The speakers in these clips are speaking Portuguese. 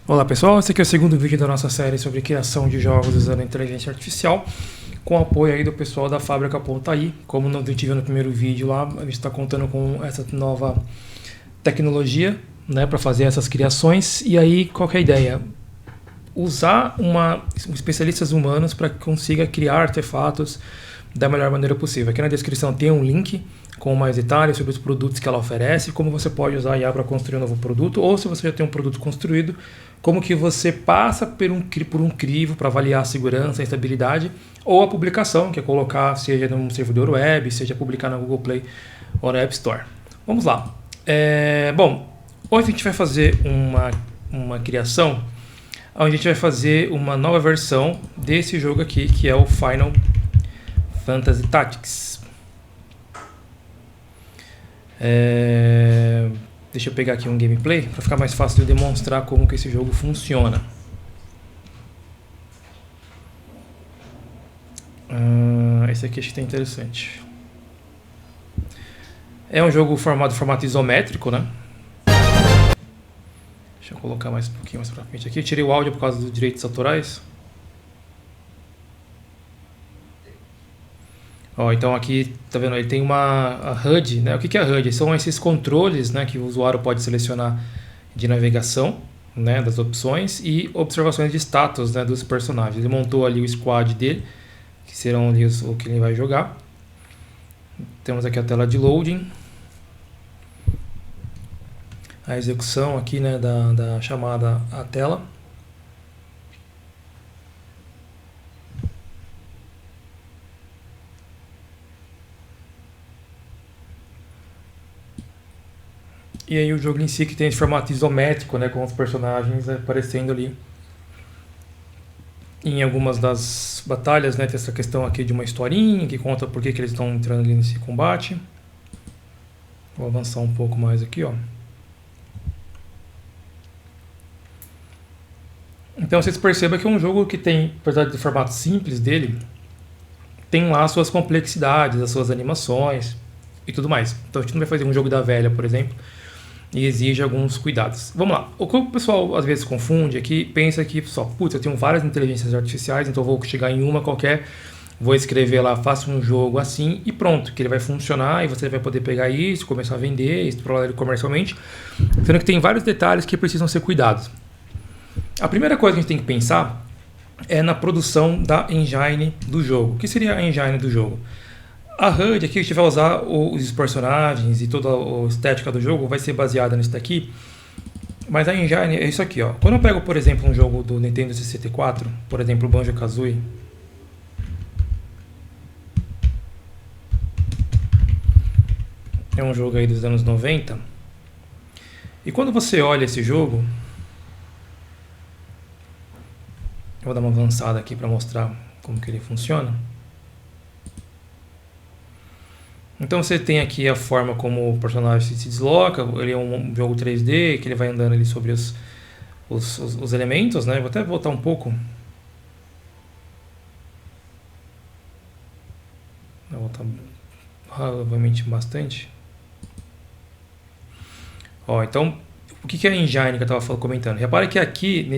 Olá pessoal, esse aqui é o segundo vídeo da nossa série sobre criação de jogos usando inteligência artificial, com apoio aí do pessoal da Fábrica.ai. Como a gente viu no primeiro vídeo lá, a gente está contando com essa nova tecnologia, né, para fazer essas criações. E aí, qual que é a ideia? Usar especialistas humanos para que consiga criar artefatos da melhor maneira possível. Aqui na descrição tem um link com mais detalhes sobre os produtos que ela oferece, como você pode usar a IA para construir um novo produto, ou se você já tem um produto construído, como que você passa por um crivo para avaliar a segurança, a estabilidade, ou a publicação, que é colocar, seja num servidor web, seja publicar na Google Play ou na App Store. Vamos lá. Bom, hoje a gente vai fazer uma criação onde a gente vai fazer uma nova versão desse jogo aqui, que é o Final Fantasy Tactics. Deixa eu pegar aqui um gameplay para ficar mais fácil de demonstrar como que esse jogo funciona. Esse aqui acho que tá interessante. É um jogo formato isométrico, né? Deixa eu colocar mais um pouquinho mais pra frente aqui. Eu tirei o áudio por causa dos direitos autorais. Ó, então aqui, tá vendo? Ele tem uma HUD, né? O que é a HUD? São esses controles, né, que o usuário pode selecionar de navegação, né, das opções e observações de status, né, dos personagens. Ele montou ali o squad dele, que serão ali o que ele vai jogar. Temos aqui a tela de loading. A execução aqui, né, da chamada à tela. E aí o jogo em si que tem esse formato isométrico, né, com os personagens aparecendo ali. Em algumas das batalhas, né, tem essa questão aqui de uma historinha que conta por que eles estão entrando ali nesse combate. Vou avançar um pouco mais aqui, ó. Então vocês percebam que é um jogo que tem, apesar do formato simples dele, tem lá as suas complexidades, as suas animações e tudo mais. Então a gente não vai fazer um jogo da velha, por exemplo, e exige alguns cuidados. Vamos lá. O que o pessoal às vezes confunde é que pensa que só, putz, eu tenho várias inteligências artificiais, então eu vou chegar em uma qualquer, vou escrever lá, faço um jogo assim e pronto, que ele vai funcionar e você vai poder pegar isso, começar a vender, explorar ele comercialmente. Sendo que tem vários detalhes que precisam ser cuidados. A primeira coisa que a gente tem que pensar é na produção da engine do jogo. O que seria a engine do jogo? A HUD aqui, a gente vai usar os personagens e toda a estética do jogo vai ser baseada nisso daqui. Mas a engine é isso aqui, ó. Quando eu pego, por exemplo, um jogo do Nintendo 64, por exemplo, o Banjo-Kazooie, é um jogo aí dos anos 90. E quando você olha esse jogo, eu vou dar uma avançada aqui para mostrar como que ele funciona. Então você tem aqui a forma como o personagem se desloca, ele é um jogo 3D, que ele vai andando ali sobre os elementos, né? Vou até voltar um pouco. Vou voltar razoavelmente bastante. Ó, então, o que é a engine que eu estava comentando? Repara que aqui,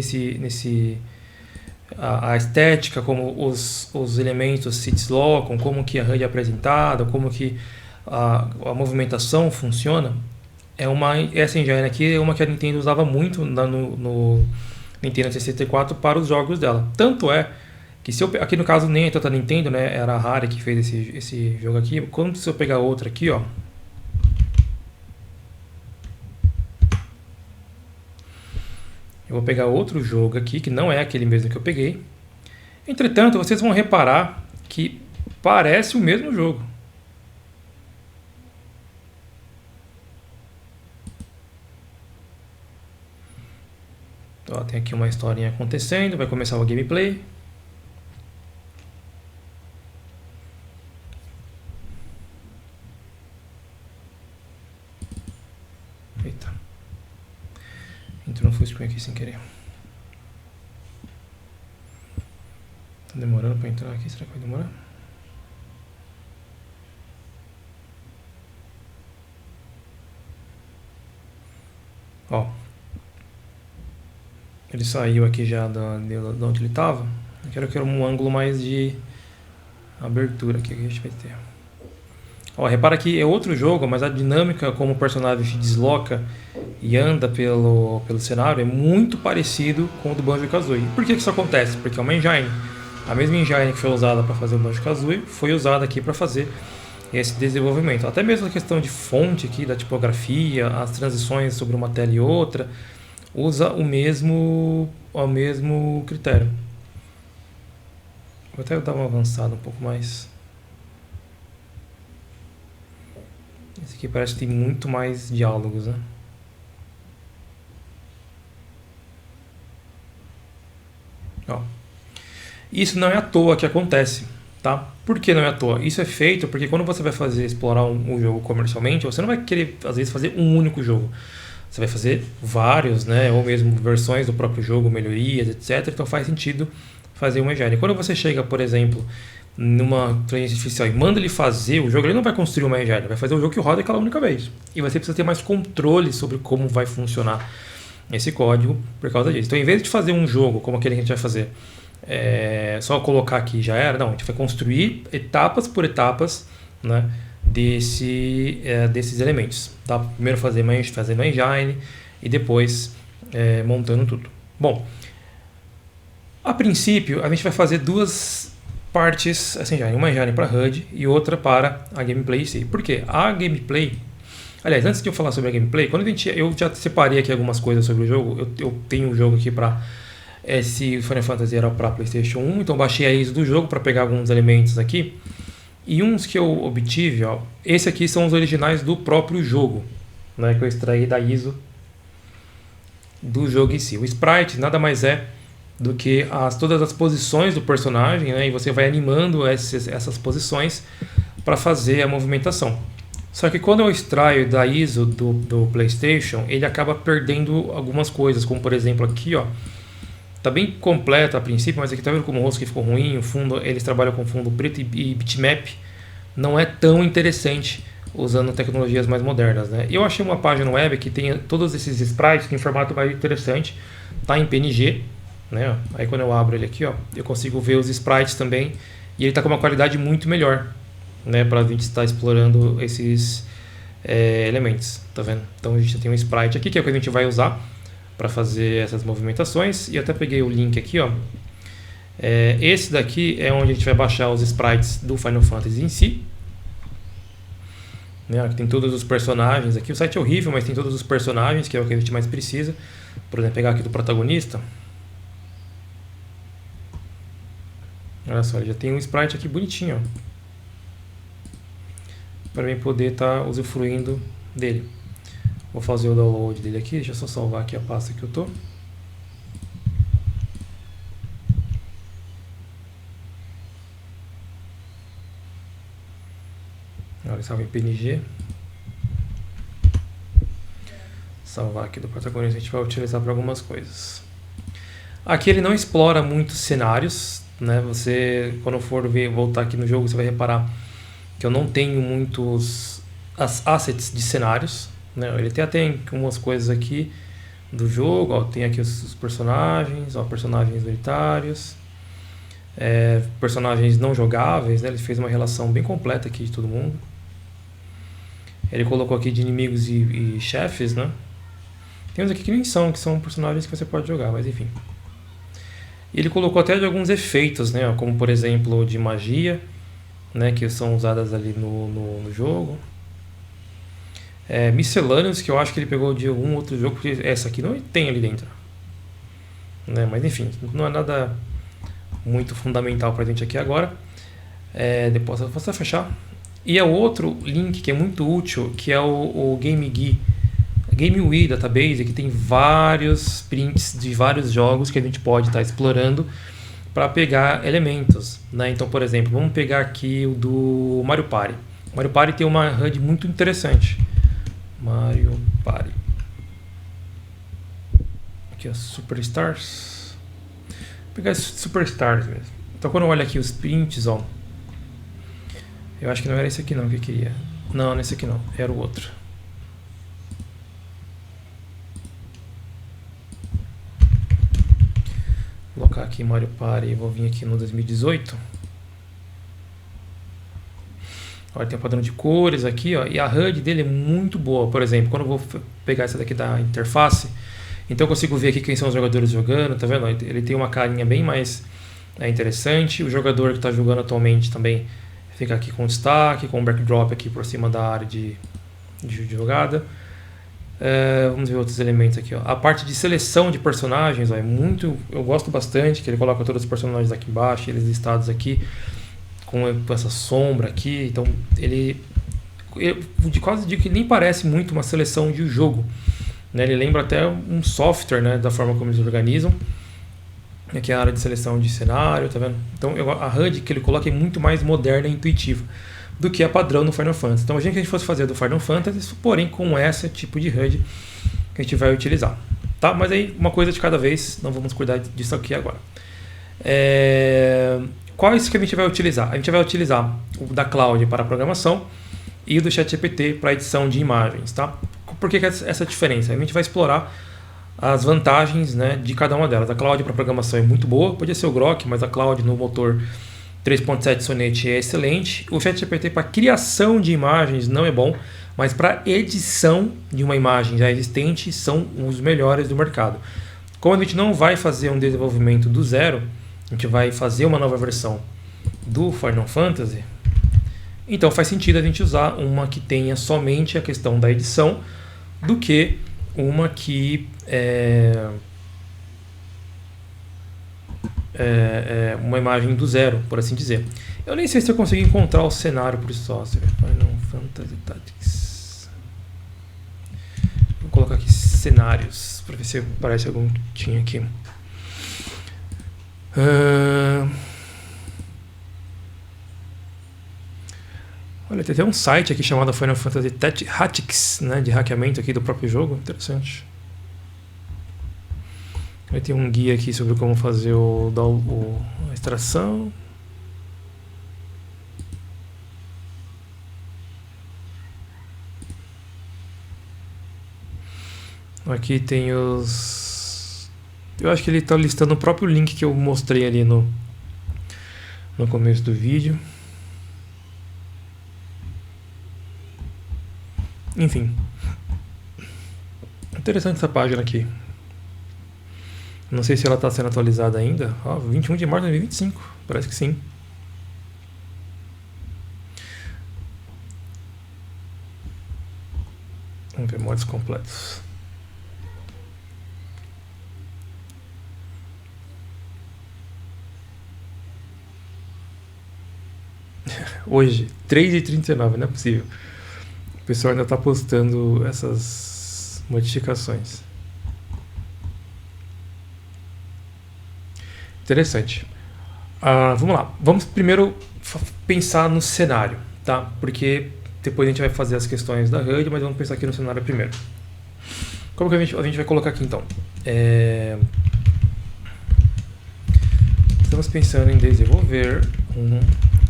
a estética, como os elementos se deslocam, como que a HUD é apresentada, como que a movimentação funciona, essa engine aqui é uma que a Nintendo usava muito no Nintendo 64 para os jogos dela. Tanto é que aqui no caso nem é tanto a Nintendo, né, era a Rare que fez esse jogo aqui. Quando se eu pegar outra aqui, ó, eu vou pegar outro jogo aqui que não é aquele mesmo que eu peguei. Entretanto, vocês vão reparar que parece o mesmo jogo. Ó, tem aqui uma historinha acontecendo, vai começar o gameplay. Eita. Entrou no full screen aqui sem querer. Tá demorando pra entrar aqui, será que vai demorar? Ó. Ele saiu aqui já de onde ele estava. Eu quero um ângulo mais de abertura aqui que a gente vai ter. Ó, repara que é outro jogo, mas a dinâmica como o personagem se desloca e anda pelo cenário é muito parecido com o do Banjo-Kazooie. Por que isso acontece? Porque é uma engine. A mesma engine que foi usada para fazer o Banjo-Kazooie foi usada aqui para fazer esse desenvolvimento. Até mesmo a questão de fonte aqui, da tipografia, as transições sobre uma tela e outra, usa o mesmo critério. Vou até dar uma avançada um pouco mais. Esse aqui parece que tem muito mais diálogos, né? Ó. Isso não é à toa que acontece, tá? Por que não é à toa? Isso é feito porque quando você vai explorar um jogo comercialmente, você não vai querer, às vezes, fazer um único jogo. Você vai fazer vários, né? Ou mesmo versões do próprio jogo, melhorias, etc. Então faz sentido fazer uma engine. Quando você chega, por exemplo, numa inteligência artificial e manda ele fazer o jogo, ele não vai construir uma engine, vai fazer o jogo que roda aquela única vez. E você precisa ter mais controle sobre como vai funcionar esse código por causa disso. Então, em vez de fazer um jogo como aquele que a gente vai fazer, só colocar aqui já era, não, a gente vai construir etapas por etapas, né, desses elementos. Tá? Primeiro fazendo uma engine e depois montando tudo. Bom, a princípio a gente vai fazer duas partes, assim, uma engine para HUD e outra para a gameplay em si. Por quê? A gameplay, aliás, antes de eu falar sobre a gameplay, eu já separei aqui algumas coisas sobre o jogo. Eu tenho um jogo aqui para esse Final Fantasy era para PlayStation 1, então baixei a ISO do jogo para pegar alguns elementos aqui. E uns que eu obtive, ó, esse aqui são os originais do próprio jogo, né, que eu extraí da ISO do jogo em si. O sprite nada mais é do que todas as posições do personagem, né, e você vai animando essas posições para fazer a movimentação. Só que quando eu extraio da ISO do PlayStation, ele acaba perdendo algumas coisas, como por exemplo aqui, ó, tá bem completo a princípio, mas aqui tá vendo como o rosto que ficou ruim, o fundo, eles trabalham com fundo preto e bitmap, não é tão interessante usando tecnologias mais modernas, né? Eu achei uma página web que tem todos esses sprites em formato mais interessante, tá em PNG, né? Aí quando eu abro ele aqui, ó, eu consigo ver os sprites também e ele tá com uma qualidade muito melhor, né, para a gente estar explorando esses elementos, tá vendo? Então a gente tem um sprite aqui que é o que a gente vai usar para fazer essas movimentações, e eu até peguei o link aqui, ó. Esse daqui é onde a gente vai baixar os sprites do Final Fantasy em si, né? Aqui tem todos os personagens aqui. O site é horrível, mas tem todos os personagens, que é o que a gente mais precisa. Por exemplo, pegar aqui do protagonista. Olha só, ele já tem um sprite aqui bonitinho, ó, para mim poder estar usufruindo dele. Vou fazer o download dele aqui, deixa eu só salvar aqui a pasta que eu tô. Olha, salva em PNG. Salvar aqui do protagonista, a gente vai utilizar para algumas coisas. Aqui ele não explora muitos cenários, né? Você, quando for voltar aqui no jogo, você vai reparar que eu não tenho muitos assets de cenários, né? Ele tem até algumas coisas aqui do jogo, ó, tem aqui os personagens, ó, personagens unitários, personagens não jogáveis, né? Ele fez uma relação bem completa aqui de todo mundo. Ele colocou aqui de inimigos e chefes, né? Tem uns aqui que nem são, que são personagens que você pode jogar, mas enfim. E ele colocou até de alguns efeitos, né? Como por exemplo de magia, né? Que são usadas ali no jogo. Miscelâneos, que eu acho que ele pegou de algum outro jogo, porque essa aqui não tem ali dentro, né? Mas enfim, não é nada muito fundamental pra gente aqui agora. Depois eu posso fechar. E é outro link que é muito útil, que é o GameWii Database, que tem vários prints de vários jogos que a gente pode estar explorando para pegar elementos, né? Então, por exemplo, vamos pegar aqui o do Mario Party. O Mario Party tem uma HUD muito interessante. Mario Party. Aqui, ó, Superstars. Vou pegar Superstars mesmo. Então, quando eu olho aqui os prints, ó, eu acho que não era esse aqui não que eu queria. Não, nesse aqui não. Era o outro. colocar aqui Mario Party, vou vir aqui no 2018. Olha, tem um padrão de cores aqui, ó, e a HUD dele é muito boa. Por exemplo, quando eu vou pegar essa daqui da interface, então eu consigo ver aqui quem são os jogadores jogando, tá vendo? Ele tem uma carinha bem mais interessante. O jogador que está jogando atualmente também fica aqui com destaque, com um backdrop aqui por cima da área de jogada. Vamos ver outros elementos aqui, ó. A parte de seleção de personagens, ó, eu gosto bastante, que ele coloca todos os personagens aqui embaixo, eles listados aqui com essa sombra aqui. Então ele quase digo que nem parece muito uma seleção de jogo, né? Ele lembra até um software, né, da forma como eles organizam. Aqui é a área de seleção de cenário, tá vendo? Então a HUD que ele coloca é muito mais moderna e intuitiva do que a padrão no Final Fantasy. Então a gente fosse fazer do Final Fantasy, porém com esse tipo de HUD que a gente vai utilizar, tá? Mas aí uma coisa de cada vez, não vamos cuidar disso aqui agora. Quais que a gente vai utilizar? A gente vai utilizar o da Cloud para programação e o do ChatGPT para edição de imagens, tá? Por que essa diferença? A gente vai explorar as vantagens, né, de cada uma delas. A Cloud para programação é muito boa, podia ser o Grok, mas a Cloud no motor 3.7 Sonnet é excelente. O ChatGPT para criação de imagens não é bom, mas para edição de uma imagem já existente são os melhores do mercado. Como a gente não vai fazer um desenvolvimento do zero, a gente vai fazer uma nova versão do Final Fantasy, então faz sentido a gente usar uma que tenha somente a questão da edição do que uma que uma imagem do zero, por assim dizer. Eu nem sei se eu consigo encontrar o cenário por só. Final Fantasy Tactics. Vou colocar aqui cenários para ver se aparece algum que tinha aqui. Olha, tem até um site aqui chamado Final Fantasy Tactics, né, de hackeamento aqui do próprio jogo. Interessante. Aí tem um guia aqui sobre como fazer a extração. Aqui tem os... Eu acho que ele está listando o próprio link que eu mostrei ali no começo do vídeo. Enfim. Interessante essa página aqui. Não sei se ela está sendo atualizada ainda. 21 de março de 2025. Parece que sim. Vamos ver mods completos. Hoje, 3h39, não é possível. O pessoal ainda está postando essas modificações. Interessante. Vamos lá. Vamos primeiro pensar no cenário, tá? Porque depois a gente vai fazer as questões da HUD, mas vamos pensar aqui no cenário primeiro. Como que a gente vai colocar aqui então? Estamos pensando em desenvolver um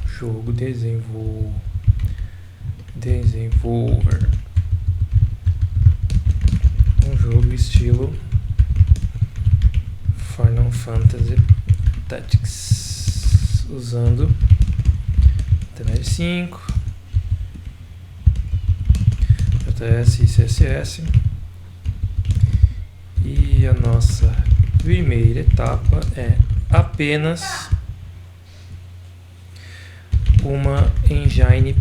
jogo desenvolver um jogo estilo Final Fantasy Tactics usando HTML5, JS e CSS, e a nossa primeira etapa é apenas uma engine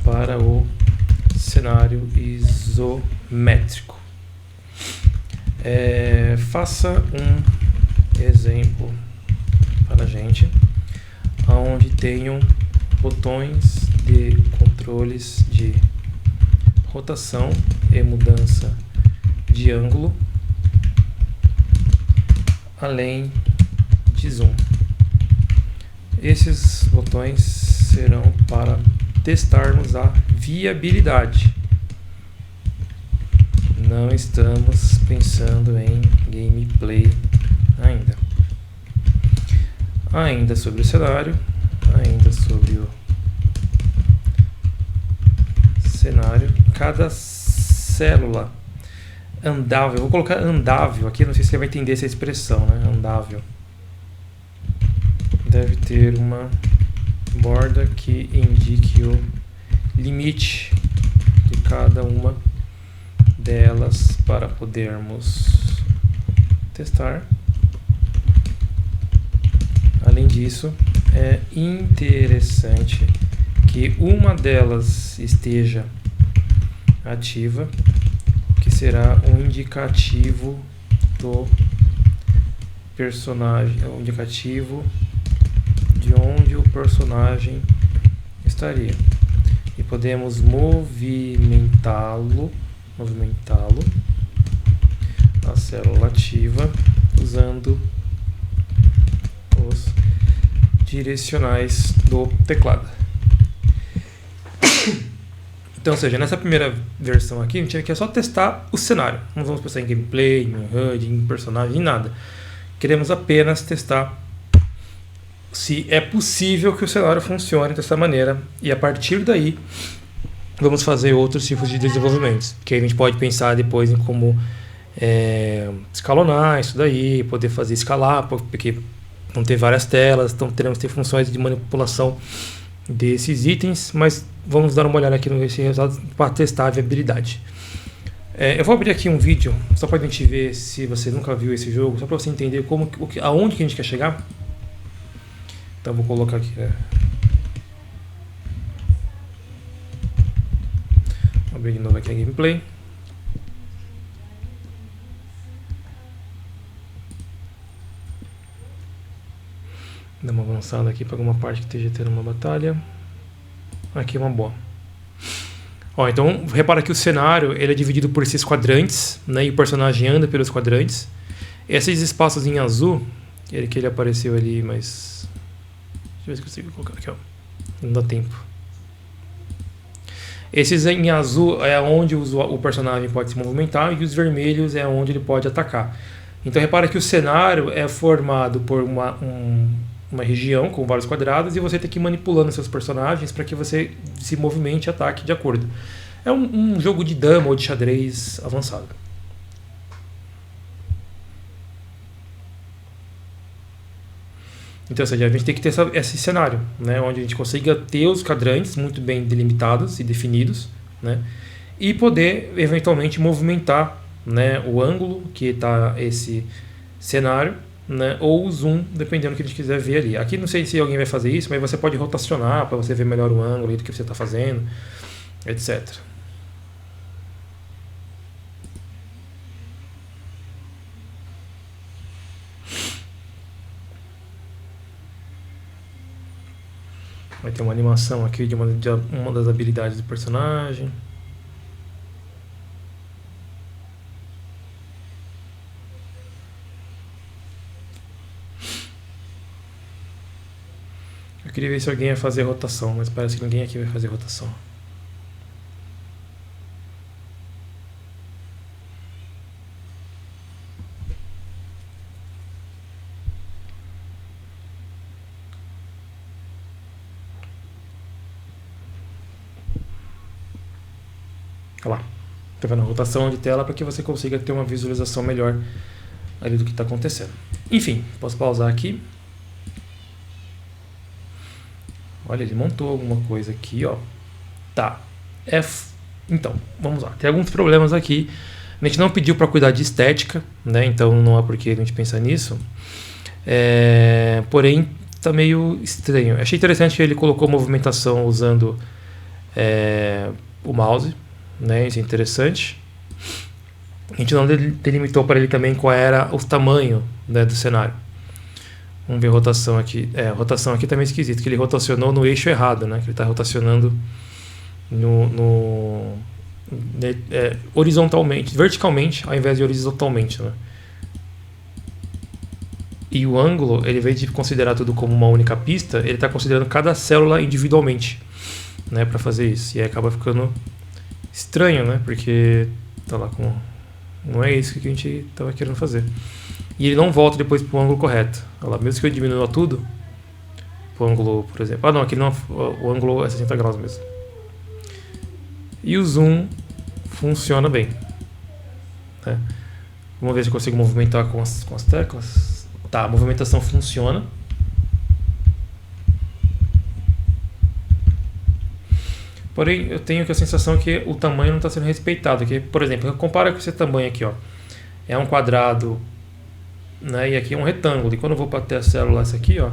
para o cenário isométrico. Faça um exemplo para a gente onde tenham botões de controles de rotação e mudança de ângulo, além de zoom. Esses botões serão para testarmos a viabilidade. Não estamos pensando em gameplay ainda. Ainda sobre o cenário, cada célula andável. Vou colocar andável aqui, não sei se você vai entender essa expressão, né? Andável. Deve ter uma borda que indique o limite de cada uma delas para podermos testar. Além disso, é interessante que uma delas esteja ativa, que será um indicativo do personagem, um indicativo de onde o personagem estaria. E podemos movimentá-lo, a célula ativa, usando os direcionais do teclado. Então, ou seja, nessa primeira versão aqui, a gente quer só testar o cenário. Não vamos pensar em gameplay, em HUD, em personagem, em nada. Queremos apenas testar se é possível que o cenário funcione dessa maneira. E a partir daí, vamos fazer outros tipos de desenvolvimentos. Que a gente pode pensar depois em como escalonar isso daí, poder fazer escalar, porque vão ter várias telas, então teremos que ter funções de manipulação desses itens, mas vamos dar uma olhada aqui nesse resultado para testar a viabilidade. Eu vou abrir aqui um vídeo, só para a gente ver se você nunca viu esse jogo, só para você entender aonde que a gente quer chegar. Então vou colocar aqui. Vou abrir de novo aqui a gameplay. Dá uma avançada aqui para alguma parte que esteja tendo uma batalha. Aqui é uma boa. Ó, então repara que o cenário ele é dividido por esses quadrantes, né? E o personagem anda pelos quadrantes. Esses espaços em azul, que ele apareceu ali, mas deixa eu ver se consigo colocar aqui, ó. Não dá tempo. Esses em azul é onde o personagem pode se movimentar e os vermelhos é onde ele pode atacar. Então repara que o cenário é formado por uma região com vários quadrados e você tem que ir manipulando seus personagens para que você se movimente e ataque de acordo. É um jogo de dama ou de xadrez avançado. Então, ou seja, a gente tem que ter esse cenário, né, onde a gente consiga ter os quadrantes muito bem delimitados e definidos, né, e poder eventualmente movimentar, né, o ângulo que está esse cenário, né, ou o zoom, dependendo do que a gente quiser ver ali. Aqui não sei se alguém vai fazer isso, mas você pode rotacionar para você ver melhor o ângulo do que você está fazendo, etc. Vai ter uma animação aqui de uma das habilidades do personagem. Eu queria ver se alguém ia fazer rotação, mas parece que ninguém aqui vai fazer rotação. Olha lá, tá vendo a rotação de tela para que você consiga ter uma visualização melhor ali do que está acontecendo. Enfim, posso pausar aqui. Olha, ele montou alguma coisa aqui, ó. Tá. Então, vamos lá. Tem alguns problemas aqui. A gente não pediu para cuidar de estética, né? Então não há por que a gente pensar nisso. Porém, tá meio estranho. Achei interessante que ele colocou movimentação usando o mouse, né? Isso é interessante. A gente não delimitou para ele também qual era o tamanho, né, do cenário. Vamos ver a rotação aqui. A rotação aqui tá meio esquisito, que ele rotacionou no eixo errado, né? Que ele está rotacionando horizontalmente, verticalmente, ao invés de horizontalmente, né? E o ângulo, ele, ao invés de considerar tudo como uma única pista, ele está considerando cada célula individualmente, né? Para fazer isso. E aí acaba ficando estranho, né? Porque tá lá com... não é isso que a gente estava querendo fazer. E ele não volta depois para o ângulo correto. Olha lá, mesmo que eu diminua tudo, o ângulo, por exemplo... não, aqui não, o ângulo é 60 graus mesmo. E o zoom funciona bem. né? Vamos ver se eu consigo movimentar com as teclas. Tá, a movimentação funciona. Porém, eu tenho a sensação que o tamanho não está sendo respeitado. Que, por exemplo, compara com esse tamanho aqui, ó. É um quadrado, né? E aqui é um retângulo. E quando eu vou para ter a célula essa aqui, ó,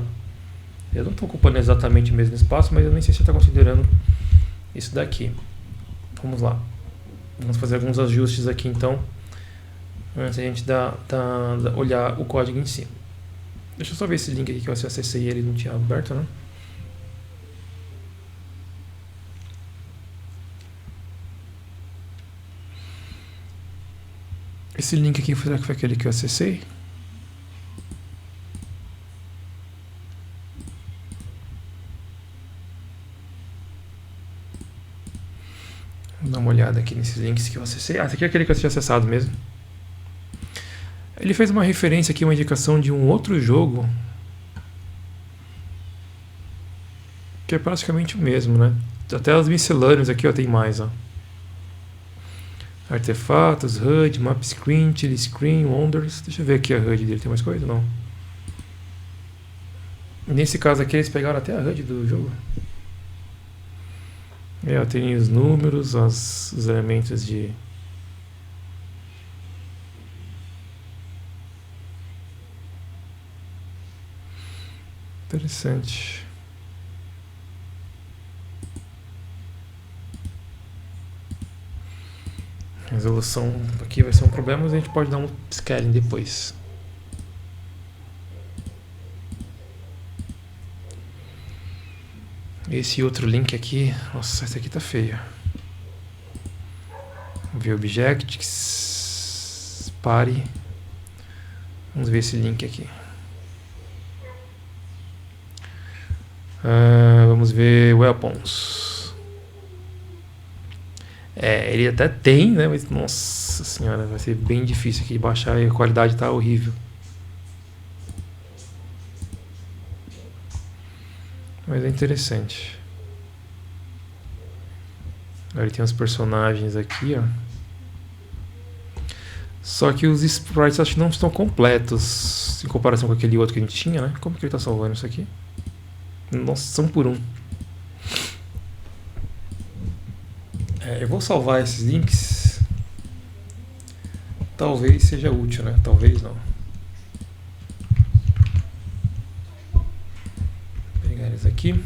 eu não estou ocupando exatamente o mesmo espaço, mas eu nem sei se você está considerando isso daqui. Vamos lá. Vamos fazer alguns ajustes aqui, então, antes a gente olhar o código em si. Deixa eu só ver esse link aqui que eu acessei ele não tinha aberto, né? Esse link aqui, será que foi aquele que eu acessei? Vou dar uma olhada aqui nesses links que eu acessei. Ah, esse aqui é aquele que eu tinha acessado mesmo. Ele fez uma referência aqui, uma indicação de um outro jogo que é praticamente o mesmo, né? Até os miscelâneos aqui, ó, tem mais, ó. Artefatos, HUD, Map Screen, Chili Screen, Wonders. Deixa eu ver aqui a HUD dele. Tem mais coisa? Não. Nesse caso aqui eles pegaram até a HUD do jogo. É, tem os números, os elementos de... Interessante. Resolução aqui vai ser um problema, mas a gente pode dar um scaling depois. Esse outro link aqui, nossa, esse aqui tá feio. Ver Objects, pare. Vamos ver esse link aqui. Vamos ver Weapons. É, ele até tem, né? Mas nossa senhora, vai ser bem difícil aqui de baixar e a qualidade tá horrível. Mas é interessante. Agora ele tem os personagens aqui, ó. Só que os sprites acho que não estão completos em comparação com aquele outro que a gente tinha, né? Como que ele tá salvando isso aqui? Nossa, são por um. Eu vou salvar esses links. Talvez seja útil, né? Talvez não. Vou pegar eles aqui.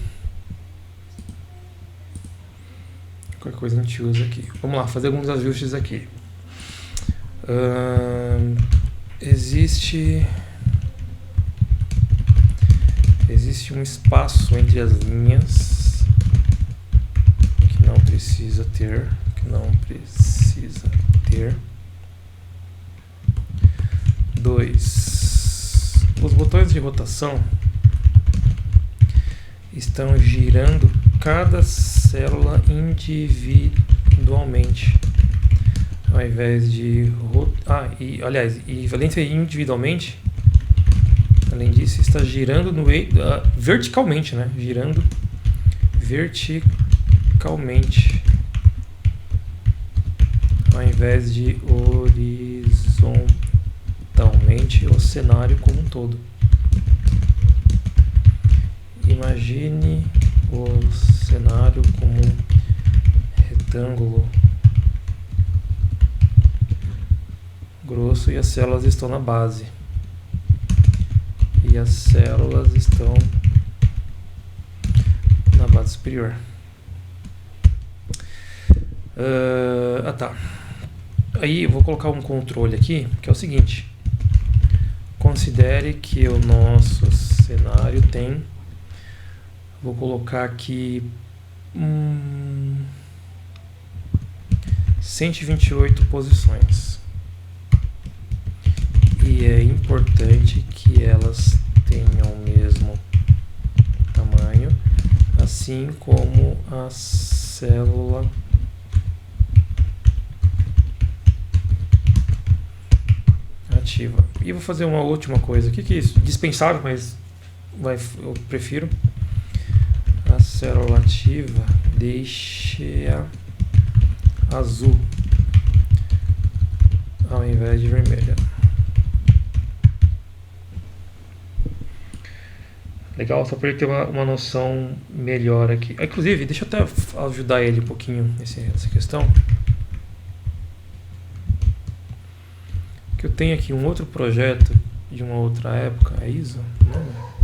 Qualquer coisa a gente usa aqui. Vamos lá, fazer alguns ajustes aqui. Existe um espaço entre as linhas que não precisa ter. Os botões de rotação estão girando cada célula individualmente, ao invés de além de ser individualmente, além disso, está girando verticalmente, né? Girando verticalmente, ao invés de horizontalmente, o cenário como um todo. Imagine o cenário como um retângulo grosso e as células estão na base. E as células estão na base superior. Tá. Aí eu vou colocar um controle aqui, que é o seguinte. Considere que o nosso cenário tem... Vou colocar aqui 128 posições. E é importante que elas tenham o mesmo tamanho, assim como a célula ativa. E vou fazer uma última coisa. O que é isso? Dispensável, mas eu prefiro. A célula ativa, deixe-a azul. ao invés de vermelha. Legal, só para ele ter uma noção melhor aqui. Inclusive, deixa eu até ajudar ele um pouquinho nessa questão. Que eu tenho aqui um outro projeto de uma outra época, é ISO? Não.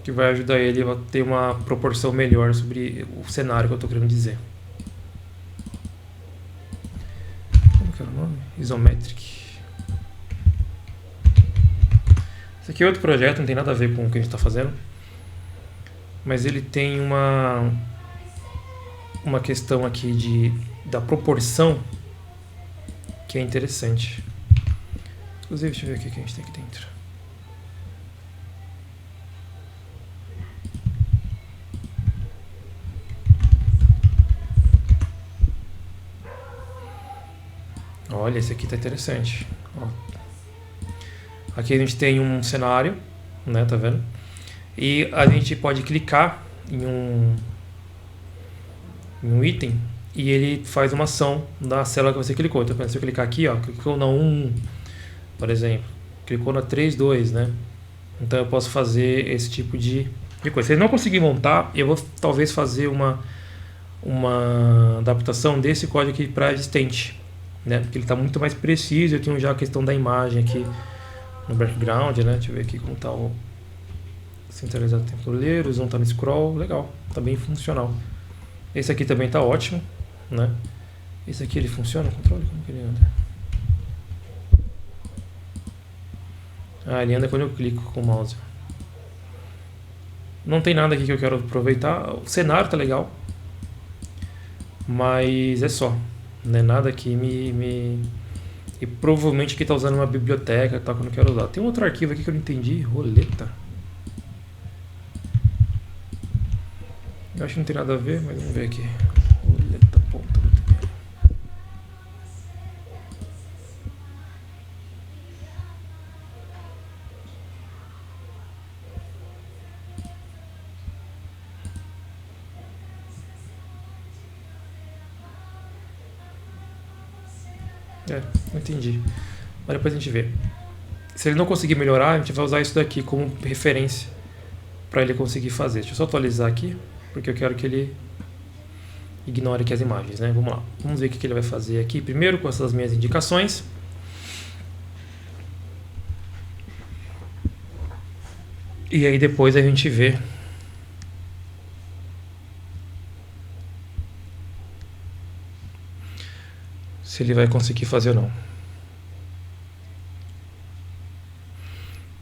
Que vai ajudar ele a ter uma proporção melhor sobre o cenário que eu estou querendo dizer. Como que era o nome? Isometric. Esse aqui é outro projeto, não tem nada a ver com o que a gente está fazendo. Mas ele tem uma questão aqui da proporção que é interessante. Inclusive, deixa eu ver o que a gente tem aqui dentro. Olha, esse aqui tá interessante. Ó. Aqui a gente tem um cenário, né, tá vendo? E a gente pode clicar em um item e ele faz uma ação na célula que você clicou. Então, se eu clicar aqui, ó, clicou na 1, por exemplo, clicou na 3.2, né? Então eu posso fazer esse tipo de coisa. Se eu não conseguir montar, eu vou talvez fazer uma adaptação desse código aqui para existente, né? Porque ele está muito mais preciso. Eu tenho já a questão da imagem aqui no background, né? Deixa eu ver aqui como está o centralizado temporeiro, o zoom está no scroll, legal, está bem funcional. Esse aqui também está ótimo, né? Esse aqui ele funciona, o controle, como que ele anda? Ah, ele anda quando eu clico com o mouse. Não tem nada aqui que eu quero aproveitar. O cenário tá legal, mas é só, né? Nada aqui E provavelmente aqui tá usando uma biblioteca, tá, que eu não quero usar. Tem um outro arquivo aqui que eu não entendi, roleta. Eu acho que não tem nada a ver, mas vamos ver aqui. Roleta, ponta, muito bem. Não entendi. Mas depois a gente vê. Se ele não conseguir melhorar, a gente vai usar isso daqui como referência para ele conseguir fazer. Deixa eu só atualizar aqui, porque eu quero que ele ignore aqui as imagens, né? Vamos lá. Vamos ver o que ele vai fazer aqui. Primeiro com essas minhas indicações. E aí depois a gente vê se ele vai conseguir fazer ou não.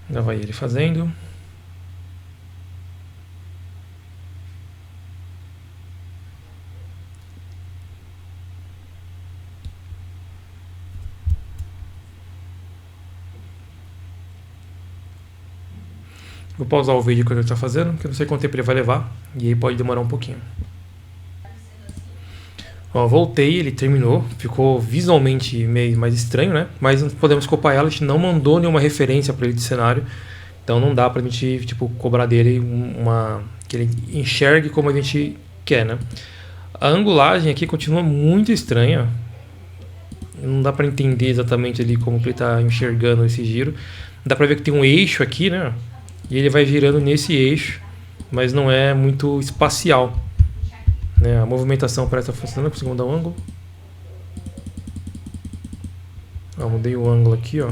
Já vai ele fazendo. Vou pausar o vídeo que ele está fazendo, porque eu não sei quanto tempo ele vai levar, e aí pode demorar um pouquinho. Ó, voltei, ele terminou, ficou visualmente meio mais estranho, né? Mas não podemos culpar ela, a gente não mandou nenhuma referência para ele de cenário, então não dá pra gente, tipo, cobrar dele que ele enxergue como a gente quer, né? A angulagem aqui continua muito estranha, não dá pra entender exatamente ali como que ele tá enxergando esse giro. Dá pra ver que tem um eixo aqui, né? E ele vai girando nesse eixo, mas não é muito espacial, né? A movimentação parece estar funcionando com o segundo ângulo. Ó, mudei o ângulo aqui, ó.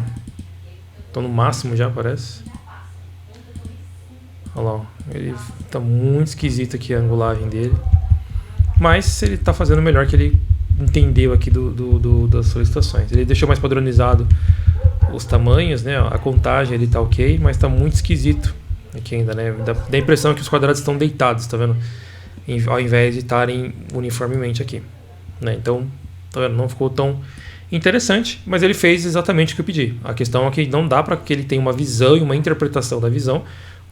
Tô no máximo já, parece. Olha lá, ó. Ele tá muito esquisito aqui a angulagem dele. Mas ele tá fazendo o melhor que ele entendeu aqui das solicitações. Ele deixou mais padronizado os tamanhos, né? A contagem ele tá ok, mas tá muito esquisito aqui ainda, né? Dá a impressão que os quadrados estão deitados, tá vendo? Ao invés de estarem uniformemente aqui, né? Então, tá vendo? Não ficou tão interessante, mas ele fez exatamente o que eu pedi. A questão é que não dá para que ele tenha uma visão e uma interpretação da visão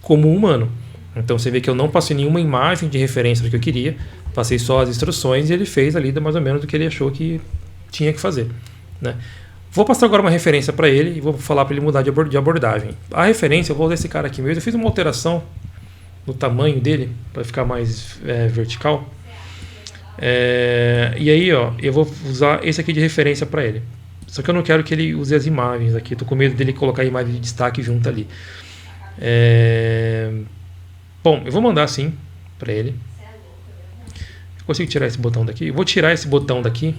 como humano. Então você vê que eu não passei nenhuma imagem de referência do que eu queria, passei só as instruções e ele fez ali mais ou menos o que ele achou que tinha que fazer, né? Vou passar agora uma referência para ele e vou falar para ele mudar de abordagem. A referência, eu vou usar esse cara aqui mesmo. Eu fiz uma alteração no tamanho dele para ficar mais vertical. E aí, ó, eu vou usar esse aqui de referência para ele. Só que eu não quero que ele use as imagens aqui. Tô com medo dele colocar a imagem de destaque junto ali. Bom, eu vou mandar assim para ele. Eu consigo tirar esse botão daqui? Eu vou tirar esse botão daqui,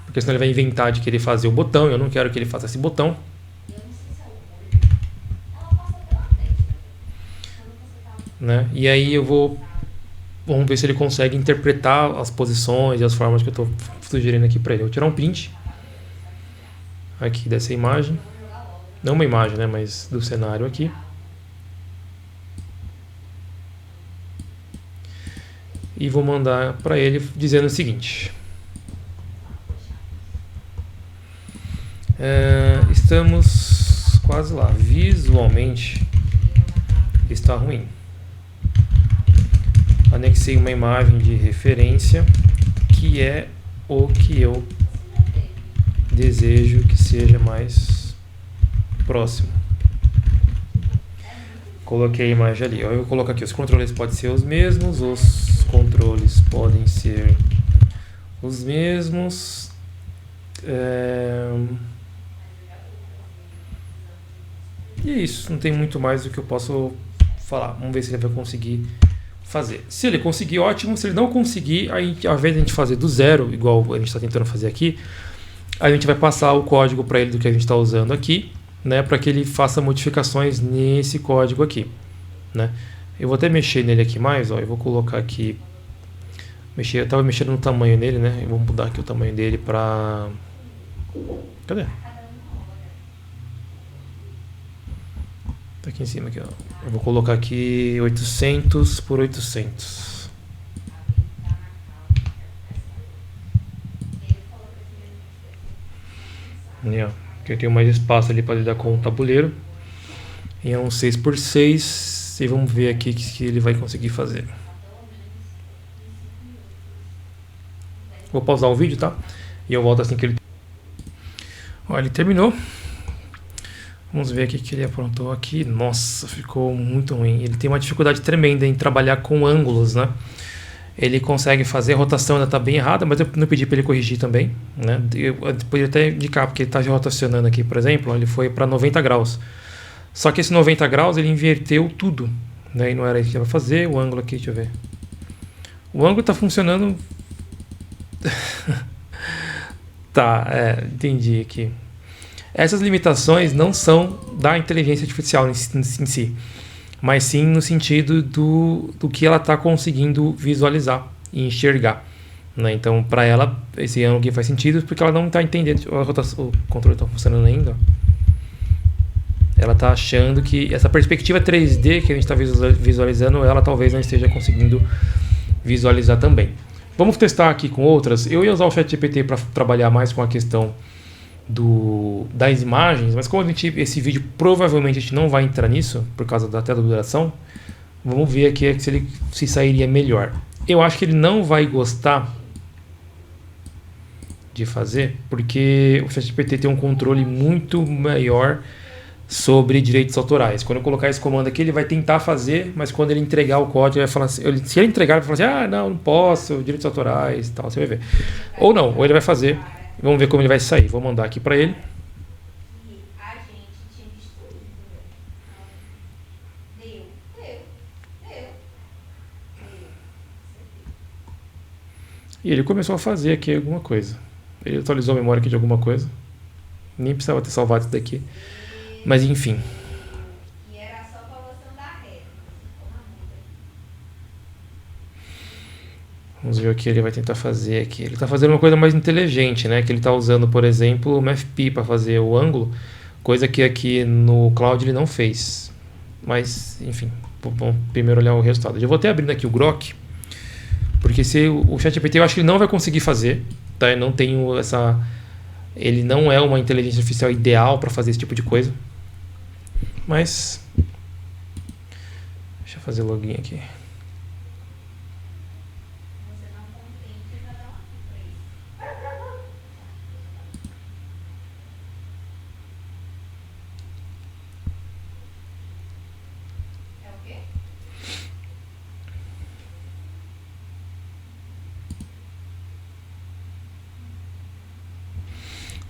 porque senão ele vai inventar de querer fazer o botão. Eu não quero que ele faça esse botão. Né? E aí eu vou... Vamos ver se ele consegue interpretar as posições e as formas que eu estou sugerindo aqui para ele. Eu vou tirar um print aqui dessa imagem. Não uma imagem, né? Mas do cenário aqui. E vou mandar para ele dizendo o seguinte. Estamos quase lá. Visualmente está ruim. Anexei uma imagem de referência que é o que eu desejo que seja mais próximo. Coloquei a imagem ali. Eu vou colocar aqui, os controles podem ser os mesmos, os controles podem ser os mesmos. E é isso, não tem muito mais do que eu posso falar. Vamos ver se ele vai conseguir fazer. Se ele conseguir, ótimo. Se ele não conseguir, aí, ao invés de a gente fazer do zero, igual a gente está tentando fazer aqui, a gente vai passar o código para ele do que a gente está usando aqui, né, para que ele faça modificações nesse código aqui, né. Eu vou até mexer nele aqui mais, ó, eu vou colocar aqui, eu estava mexendo no tamanho nele, né, eu vou mudar aqui o tamanho dele para... Cadê? Tá aqui em cima, aqui, ó. Eu vou colocar aqui 800 por 800. E, ó, que eu tenho mais espaço ali para lidar com o tabuleiro. E é um 6 por 6. E vamos ver aqui o que ele vai conseguir fazer. Vou pausar o vídeo, tá? E eu volto assim que ele... Ó, ele terminou. Vamos ver aqui o que ele aprontou aqui. Nossa, ficou muito ruim. Ele tem uma dificuldade tremenda em trabalhar com ângulos, né? Ele consegue fazer, a rotação ainda está bem errada, mas eu não pedi para ele corrigir também, né? Eu poderia até indicar, porque ele está rotacionando aqui, por exemplo, ele foi para 90 graus. Só que esse 90 graus ele inverteu tudo, né? E não era isso que ele ia fazer. O ângulo aqui, deixa eu ver. O ângulo está funcionando... Tá, entendi aqui. Essas limitações não são da inteligência artificial em si, mas sim no sentido do que ela está conseguindo visualizar e enxergar, né? Então, para ela, esse ângulo aqui faz sentido porque ela não está entendendo. O controle está funcionando ainda. Ela está achando que essa perspectiva 3D que a gente está visualizando, ela talvez não esteja conseguindo visualizar também. Vamos testar aqui com outras. Eu ia usar o ChatGPT para trabalhar mais com a questão das imagens, mas como esse vídeo provavelmente a gente não vai entrar nisso por causa da tela de duração, vamos ver aqui se ele se sairia melhor. Eu acho que ele não vai gostar de fazer, porque o ChatGPT tem um controle muito maior sobre direitos autorais. Quando eu colocar esse comando aqui, ele vai tentar fazer, mas quando ele entregar o código, ele vai falar assim, se ele entregar, ele vai falar assim, não posso, direitos autorais e tal, você vai ver. Ou não, ou ele vai fazer. Vamos ver como ele vai sair. Vou mandar aqui para ele. E ele começou a fazer aqui alguma coisa. Ele atualizou a memória aqui de alguma coisa. Nem precisava ter salvado isso daqui. Mas enfim. Vamos ver o que ele vai tentar fazer aqui. Ele está fazendo uma coisa mais inteligente, né? Que ele está usando, por exemplo, o MFP para fazer o ângulo, coisa que aqui no Cloud ele não fez. Mas, enfim, vamos primeiro olhar o resultado. Eu vou até abrindo aqui o Grok, porque se o ChatGPT eu acho que ele não vai conseguir fazer, tá? Eu não tenho essa... Ele não é uma inteligência artificial ideal para fazer esse tipo de coisa. Mas... Deixa eu fazer login aqui.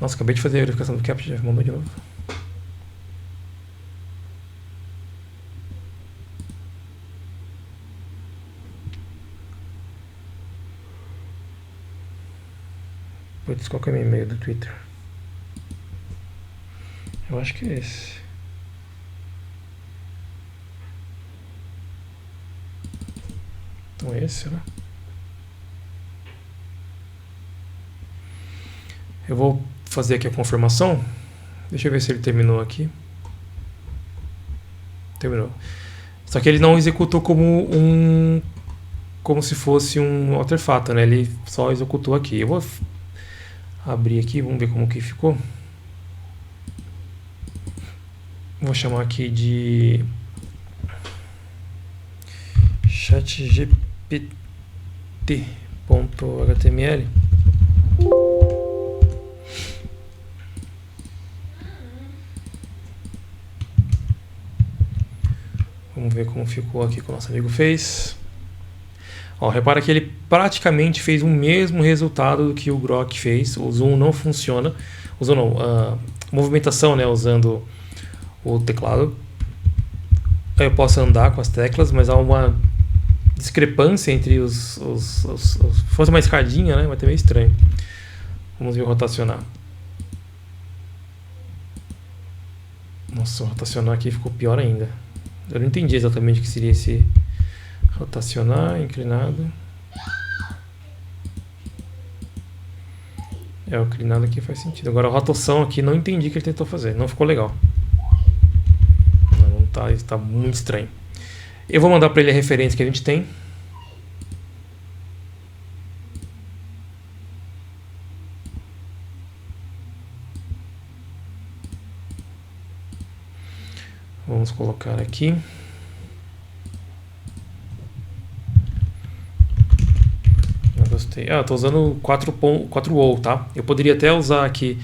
Nossa, acabei de fazer a verificação do Captcha, já mandou de novo. Putz, qual que é o meu e-mail do Twitter? Eu acho que é esse. Então é esse, né? Eu vou fazer aqui a confirmação. Deixa eu ver se ele terminou aqui. Terminou. Só que ele não executou como se fosse um artefato, né? Ele só executou aqui. Eu vou abrir aqui, vamos ver como que ficou. Vou chamar aqui de chatgpt.html. Vamos ver como ficou aqui que o nosso amigo fez. Ó, repara que ele praticamente fez o mesmo resultado do que o Grok fez. O zoom não funciona. O zoom não, a movimentação, né, usando o teclado. Eu posso andar com as teclas, mas há uma discrepância entre os se fosse uma escadinha, né, vai ter meio estranho. Vamos ver o rotacionar. Nossa, o rotacionar aqui ficou pior ainda. Eu não entendi exatamente o que seria esse rotacionar, inclinado. O inclinado aqui faz sentido. Agora a rotação aqui não entendi o que ele tentou fazer. Não ficou legal. Não tá, está muito estranho. Eu vou mandar para ele a referência que a gente tem. Vamos colocar aqui. Não gostei. Ah, estou usando o 4.0, tá? Eu poderia até usar aqui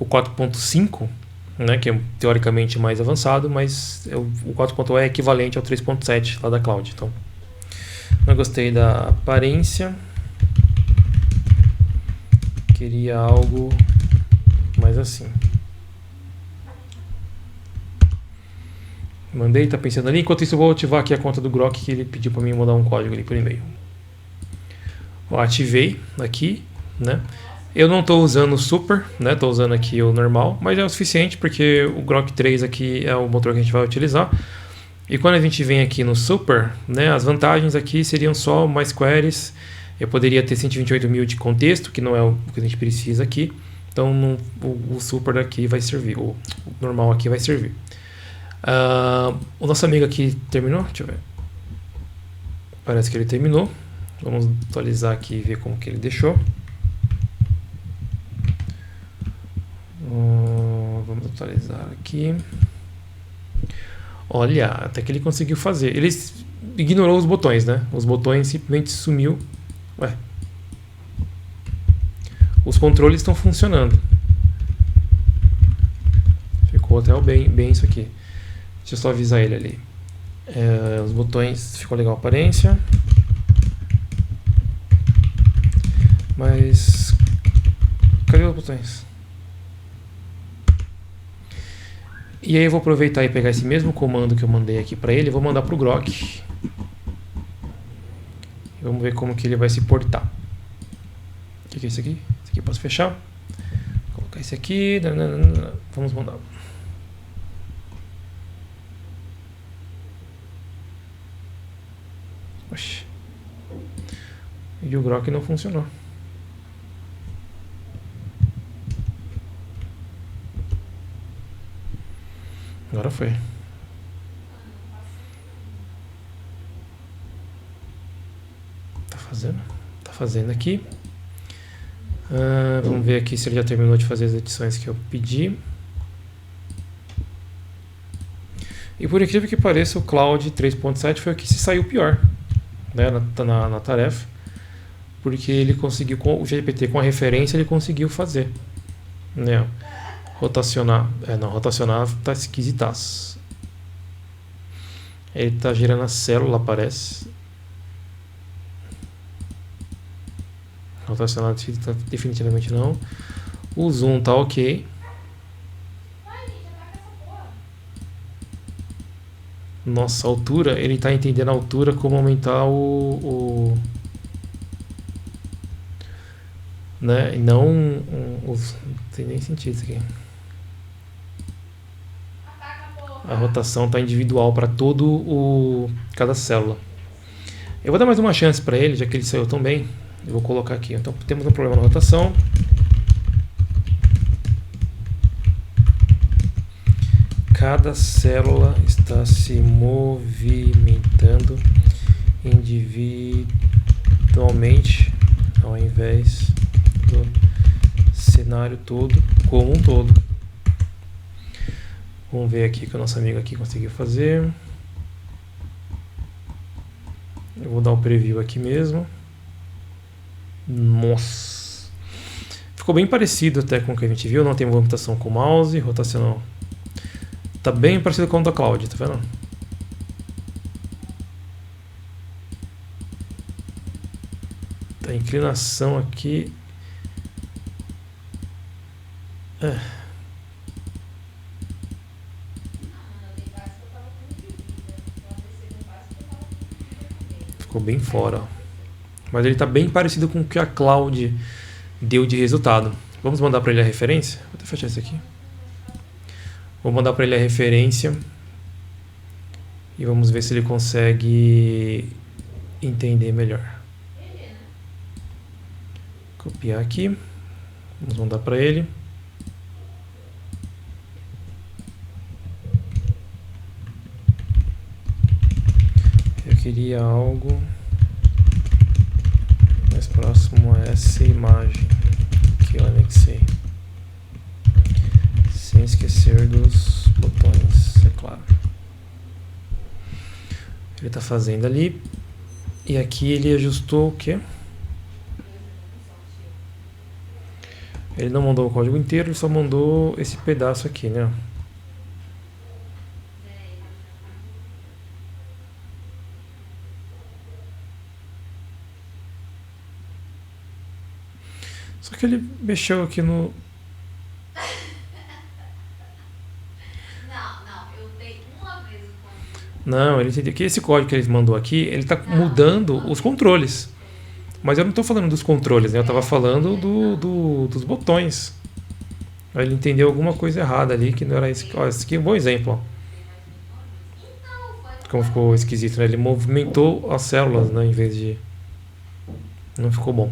o 4.5, né, que é teoricamente mais avançado, mas o 4.0 é equivalente ao 3.7 lá da Cloud. Então, não gostei da aparência. Queria algo mais assim. Mandei, tá pensando ali. Enquanto isso, eu vou ativar aqui a conta do Grok, que ele pediu para mim mandar um código ali por e-mail. Ó, ativei aqui, né? Eu não estou usando o Super, né? Estou usando aqui o normal, mas é o suficiente porque o Grok 3 aqui é o motor que a gente vai utilizar. E quando a gente vem aqui no Super, né? As vantagens aqui seriam só mais queries. Eu poderia ter 128 mil de contexto, que não é o que a gente precisa aqui. Então o Super daqui vai servir, o normal aqui vai servir. O nosso amigo aqui terminou? Deixa eu ver. Parece que ele terminou. Vamos atualizar aqui e ver como que ele deixou. Vamos atualizar aqui. Olha, até que ele conseguiu fazer. Ele ignorou os botões, né? Os botões simplesmente sumiu. Ué. Os controles estão funcionando. Ficou até bem isso aqui. Deixa eu só avisar ele ali. Os botões, ficou legal a aparência. Mas cadê os botões? E aí eu vou aproveitar e pegar esse mesmo comando que eu mandei aqui para ele, vou mandar para o Grok. Vamos ver como que ele vai se portar. O que é isso aqui? Esse aqui eu posso fechar. Vou colocar esse aqui. Vamos mandar. Oxi. E o Grok não funcionou. Agora foi. Tá fazendo aqui. Vamos ver aqui se ele já terminou de fazer as edições que eu pedi. E por incrível que pareça, o Cloud 3.7 foi o que se saiu pior, né, na tarefa. Porque ele conseguiu, com o GPT com a referência, ele conseguiu fazer, né? Rotacionar. Não, rotacionar tá esquisitaço. Ele tá girando a célula, parece. Rotacionar definitivamente não. O zoom tá ok. Nossa, a altura, ele tá entendendo a altura como aumentar né? E não não tem nem sentido isso aqui. A rotação tá individual para cada célula. Eu vou dar mais uma chance para ele, já que ele saiu tão bem. Eu vou colocar aqui. Então temos um problema na rotação. Cada célula está se movimentando individualmente ao invés do cenário todo como um todo. Vamos ver aqui o que o nosso amigo aqui conseguiu fazer. Eu vou dar um preview aqui mesmo. Nossa! Ficou bem parecido até com o que a gente viu. Não tem movimentação com o mouse, rotacional. Tá bem parecido com o da Cloud, tá vendo? A inclinação aqui. Ficou bem fora. Mas ele tá bem parecido com o que a Cloud deu de resultado. Vamos mandar para ele a referência? Vou até fechar isso aqui. Vou mandar para ele a referência e vamos ver se ele consegue entender melhor. Copiar aqui. Vamos mandar para ele. Eu queria algo mais próximo a essa imagem que eu anexei. Sem esquecer dos botões, é claro. Ele está fazendo ali. E aqui ele ajustou o quê? Ele não mandou o código inteiro, ele só mandou esse pedaço aqui, né? Só que ele mexeu aqui no... Não, ele entendeu que esse código que ele mandou aqui, ele está mudando os controles. Mas eu não estou falando dos controles, né? Eu estava falando dos botões. Aí ele entendeu alguma coisa errada ali, que não era isso. Ó, esse aqui é um bom exemplo. Ó. Como ficou esquisito, né? Ele movimentou as células, né? Em vez de... Não ficou bom.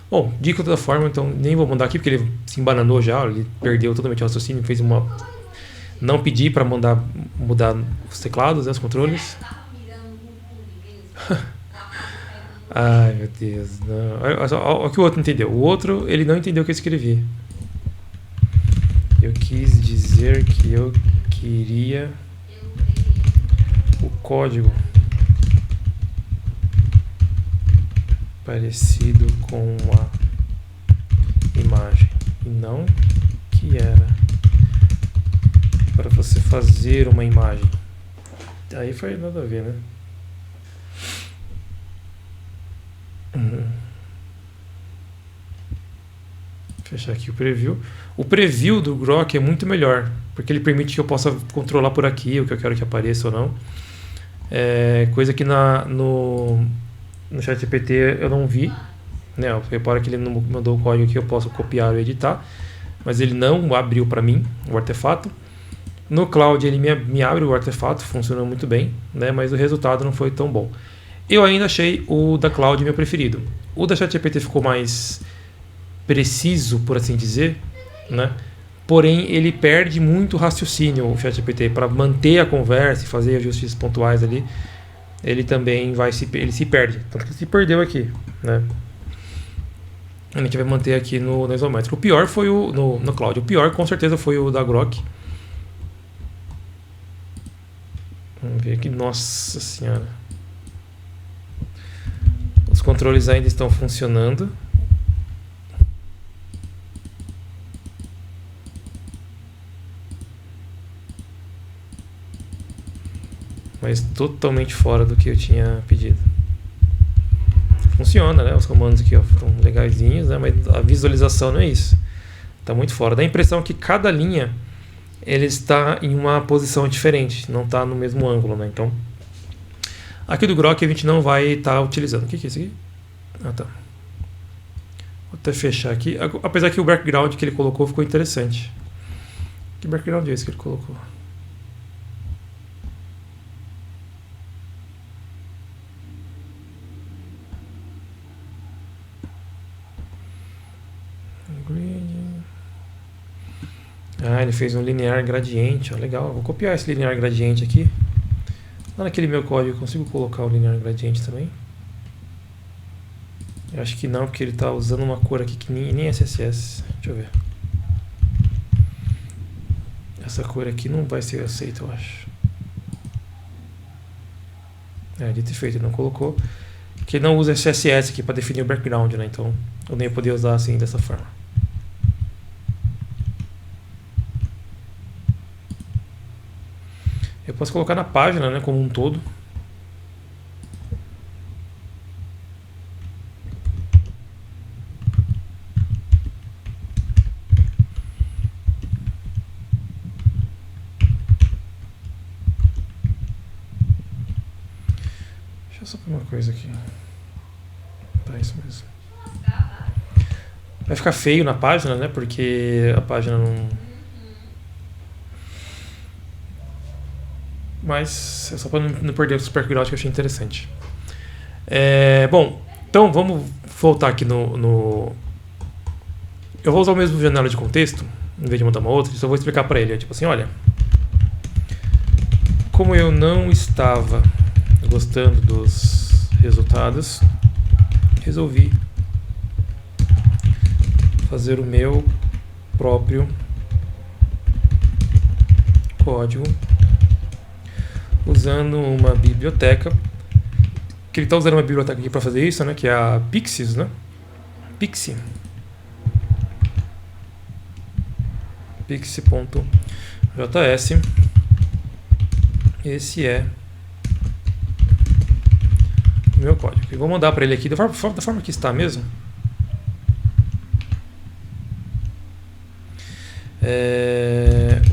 Bom, de toda forma, então nem vou mandar aqui, porque ele se embananou já, ele perdeu totalmente o raciocínio, fez uma... Não pedi para mudar os teclados, né, os controles. Ai, meu Deus. Não. Olha o que o outro entendeu. O outro, ele não entendeu o que eu escrevi. Eu quis dizer que eu queria o código parecido com a imagem. E não que era para você fazer uma imagem. Aí foi nada a ver, né? Fechar aqui o preview. O preview do Grok é muito melhor, porque ele permite que eu possa controlar por aqui o que eu quero que apareça ou não. Coisa que no ChatGPT eu não vi, né? Repara que ele não mandou o código que eu posso copiar e editar, mas ele não abriu para mim o artefato. No Cloud ele me abre o artefato, funcionou muito bem, né? Mas o resultado não foi tão bom. Eu ainda achei o da Cloud meu preferido. O da ChatGPT ficou mais preciso, por assim dizer, né? Porém, ele perde muito raciocínio, o ChatGPT, para manter a conversa e fazer ajustes pontuais ali. Ele também ele se perde. Tanto que se perdeu aqui, né? A gente vai manter aqui no isométrico. O pior foi no Cloud. O pior, com certeza, foi o da Grok. Vamos ver aqui. Nossa Senhora. Os controles ainda estão funcionando. Mas totalmente fora do que eu tinha pedido. Funciona, né? Os comandos aqui ó, estão legaisinhos, né? Mas a visualização não é isso. Tá muito fora. Dá a impressão que cada linha ele está em uma posição diferente, não está no mesmo ângulo, né? Então, aqui do Grok a gente não vai estar utilizando. O que é isso aqui? Ah, tá. Vou até fechar aqui. Apesar que o background que ele colocou ficou interessante. Que background é esse que ele colocou? Ah, ele fez um linear gradiente, ó, legal. Vou copiar esse linear gradiente aqui. Lá naquele meu código eu consigo colocar o linear gradiente também? Eu acho que não, porque ele está usando uma cor aqui que nem é CSS. Deixa eu ver. Essa cor aqui não vai ser aceita, eu acho. Dito e feito, ele não colocou. Porque ele não usa CSS aqui para definir o background, né? Então eu nem ia poder usar assim dessa forma. Eu posso colocar na página, né, como um todo. Deixa eu só pôr uma coisa aqui. Tá, isso mesmo. Vai ficar feio na página, né, porque a página não... Mas é só para não perder o background que eu achei interessante. Bom, então vamos voltar aqui no... Eu vou usar o mesmo janela de contexto, em vez de mandar uma outra, só vou explicar para ele. Tipo assim, olha, como eu não estava gostando dos resultados, resolvi fazer o meu próprio código usando uma biblioteca, que ele está usando uma biblioteca aqui para fazer isso, né, que é a Pixies, né? Pixie. Pixie.js. Esse é o meu código. Eu vou mandar para ele aqui da forma que está mesmo.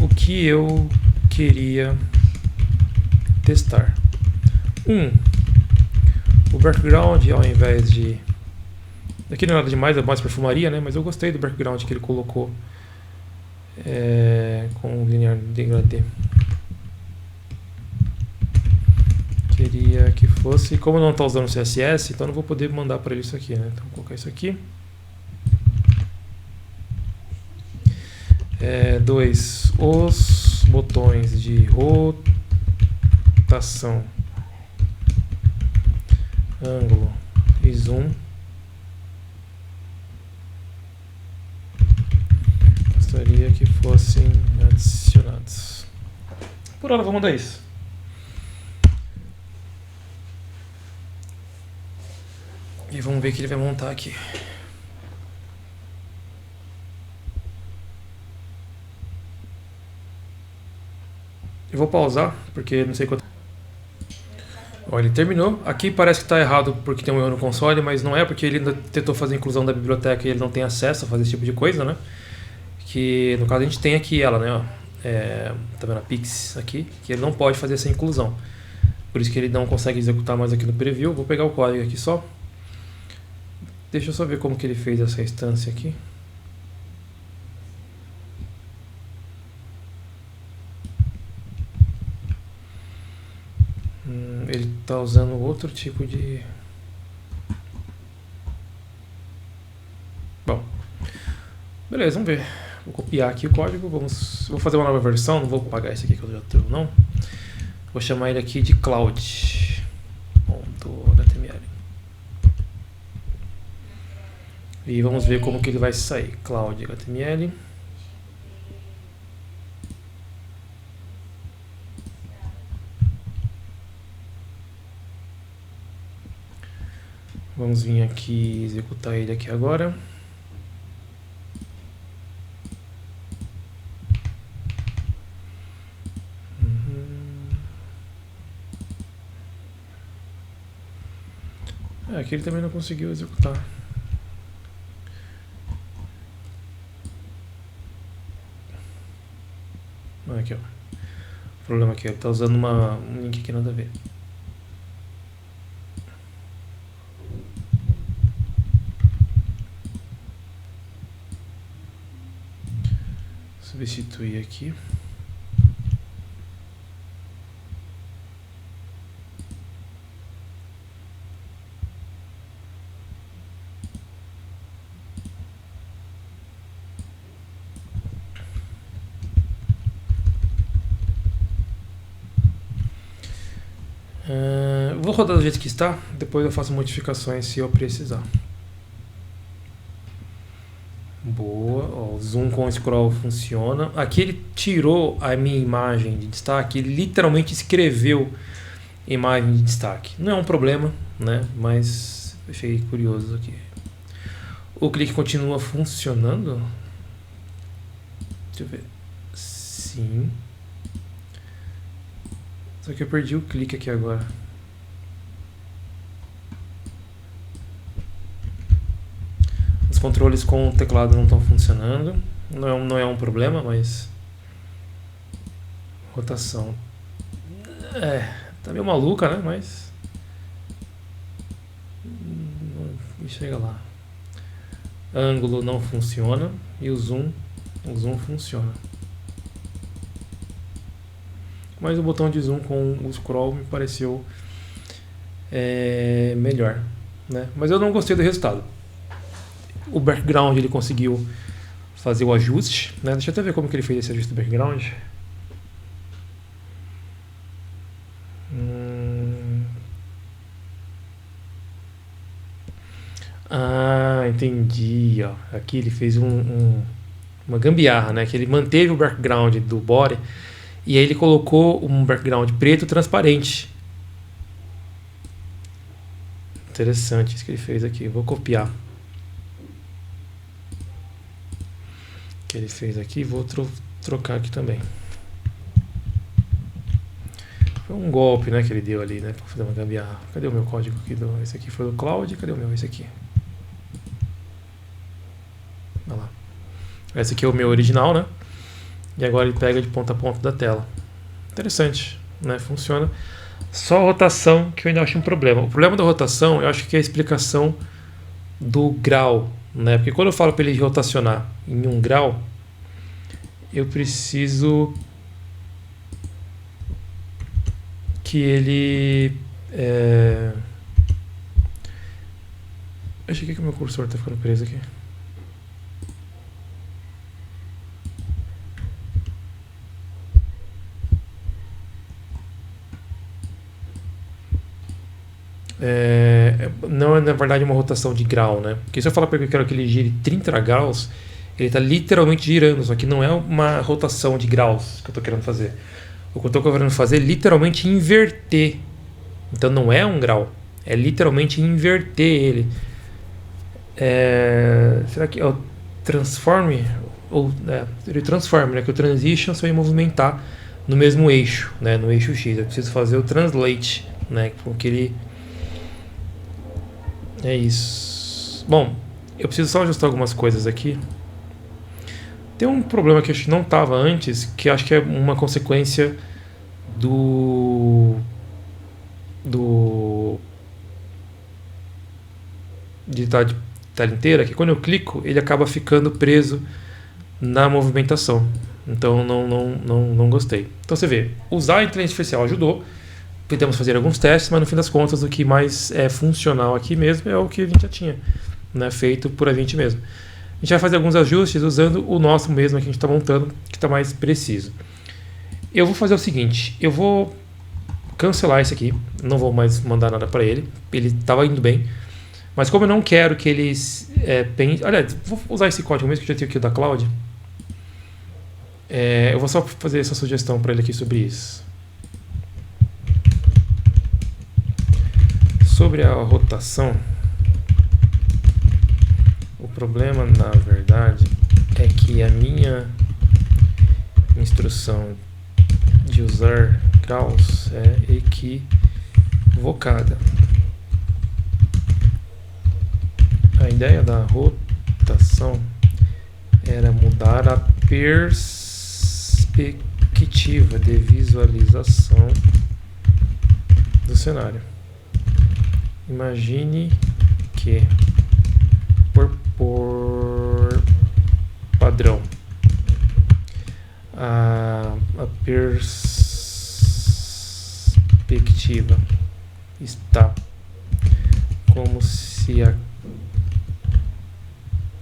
O que eu queria testar. O background, ao invés de... Aqui não é nada demais, é mais perfumaria, né? Mas eu gostei do background que ele colocou com o linear degradê. Queria que fosse... Como não está usando CSS, então não vou poder mandar para ele isso aqui, né? Então vou colocar isso aqui. 2. Os botões de rotação, ângulo e zoom gostaria que fossem adicionados. Por hora, vou mandar isso. E vamos ver o que ele vai montar aqui. Eu vou pausar, porque não sei quanto... Ó, ele terminou. Aqui parece que está errado porque tem um erro no console, mas não é, porque ele ainda tentou fazer a inclusão da biblioteca e ele não tem acesso a fazer esse tipo de coisa, né? Que no caso a gente tem aqui ela, né? Ó, tá vendo a Pix aqui? Que ele não pode fazer essa inclusão. Por isso que ele não consegue executar mais aqui no preview. Vou pegar o código aqui só. Deixa eu só ver como que ele fez essa instância aqui. Ele está usando outro tipo de... Bom, beleza, vamos ver. Vou copiar aqui o código, vou fazer uma nova versão, não vou apagar esse aqui que eu já tenho, não. Vou chamar ele aqui de cloud.html. E vamos ver como que ele vai sair. Cloud.html. Vamos vir aqui executar ele aqui agora. Aqui ele também não conseguiu executar. Aqui, ó. O problema aqui, ele tá usando um link que nada a ver. Substituir aqui. Vou rodar do jeito que está, depois eu faço modificações se eu precisar. Boa, ó, o zoom com o scroll funciona. Aqui ele tirou a minha imagem de destaque, ele literalmente escreveu imagem de destaque. Não é um problema, né? Mas achei curioso aqui. O clique continua funcionando? Deixa eu ver. Sim. Só que eu perdi o clique aqui agora. Os controles com o teclado não estão funcionando. Não é um problema, mas... Rotação. Tá meio maluca, né? Mas... chega lá. Ângulo não funciona. E o zoom funciona. Mas o botão de zoom com o scroll me pareceu melhor, né? Mas eu não gostei do resultado. O background ele conseguiu fazer o ajuste, né? Deixa eu até ver como que ele fez esse ajuste do background. Entendi. Ó. Aqui ele fez uma gambiarra, né? Que ele manteve o background do body e aí ele colocou um background preto transparente. Interessante isso que ele fez aqui. Eu vou copiar o que ele fez aqui, vou trocar aqui também. Foi um golpe, né, que ele deu ali, né, para fazer uma gambiarra. Cadê o meu código aqui? Esse aqui foi do Cloud, cadê o meu? Esse aqui. Olha lá. Esse aqui é o meu original, né? E agora ele pega de ponta a ponta da tela. Interessante, né? Funciona. Só a rotação que eu ainda acho um problema. O problema da rotação, eu acho que é a explicação do grau, né? Porque quando eu falo para ele rotacionar em 1 grau, eu preciso que ele... Achei que o meu cursor está ficando preso aqui. Não é na verdade uma rotação de grau, né? Porque se eu falar para ele que eu quero que ele gire 30 graus, ele está literalmente girando, só que não é uma rotação de graus que eu estou querendo fazer. O que eu estou querendo fazer é literalmente inverter. Então não é 1 grau, é literalmente inverter ele. Será que é o transform? Ele transforma, né? Que o transition só ia movimentar no mesmo eixo, né? No eixo X. Eu preciso fazer o translate, né? Porque ele... É isso. Bom, eu preciso só ajustar algumas coisas aqui. Tem um problema que eu acho que não estava antes, que acho que é uma consequência de estar de tela inteira, que quando eu clico, ele acaba ficando preso na movimentação. Então não gostei. Então você vê, usar a inteligência artificial ajudou. Podemos fazer alguns testes, mas no fim das contas o que mais é funcional aqui mesmo é o que a gente já tinha, né, feito por a gente mesmo. A gente vai fazer alguns ajustes usando o nosso mesmo que a gente está montando, que está mais preciso. Eu vou fazer o seguinte, eu vou cancelar esse aqui, não vou mais mandar nada para ele, ele estava indo bem, mas como eu não quero que eles aliás, vou usar esse código mesmo que eu já tenho aqui da Cloud, eu vou só fazer essa sugestão para ele aqui sobre isso. Sobre a rotação, o problema na verdade é que a minha instrução de usar graus é equivocada. A ideia da rotação era mudar a perspectiva. perspectiva de visualização do cenário. Imagine que por padrão a perspectiva está como se a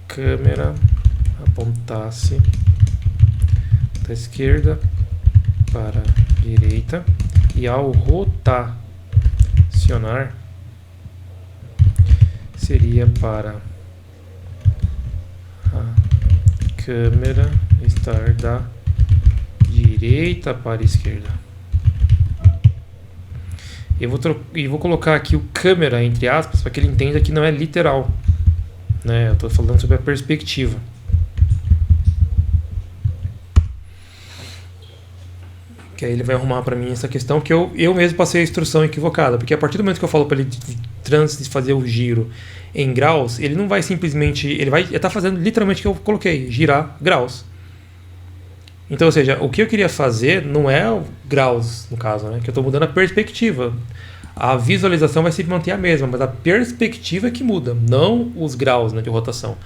câmera apontasse da esquerda para a direita e ao rotacionar seria para a câmera estar da direita para a esquerda. Eu vou colocar aqui o câmera entre aspas para que ele entenda que não é literal, né? Eu estou falando sobre a perspectiva. Que aí ele vai arrumar para mim essa questão, que eu mesmo passei a instrução equivocada, porque a partir do momento que eu falo para ele fazer o giro em graus, ele não vai simplesmente, ele está fazendo literalmente o que eu coloquei, girar graus. Então, ou seja, o que eu queria fazer não é o graus, no caso, né, que eu estou mudando a perspectiva. A visualização vai se manter a mesma, mas a perspectiva é que muda, não os graus, né, de rotação.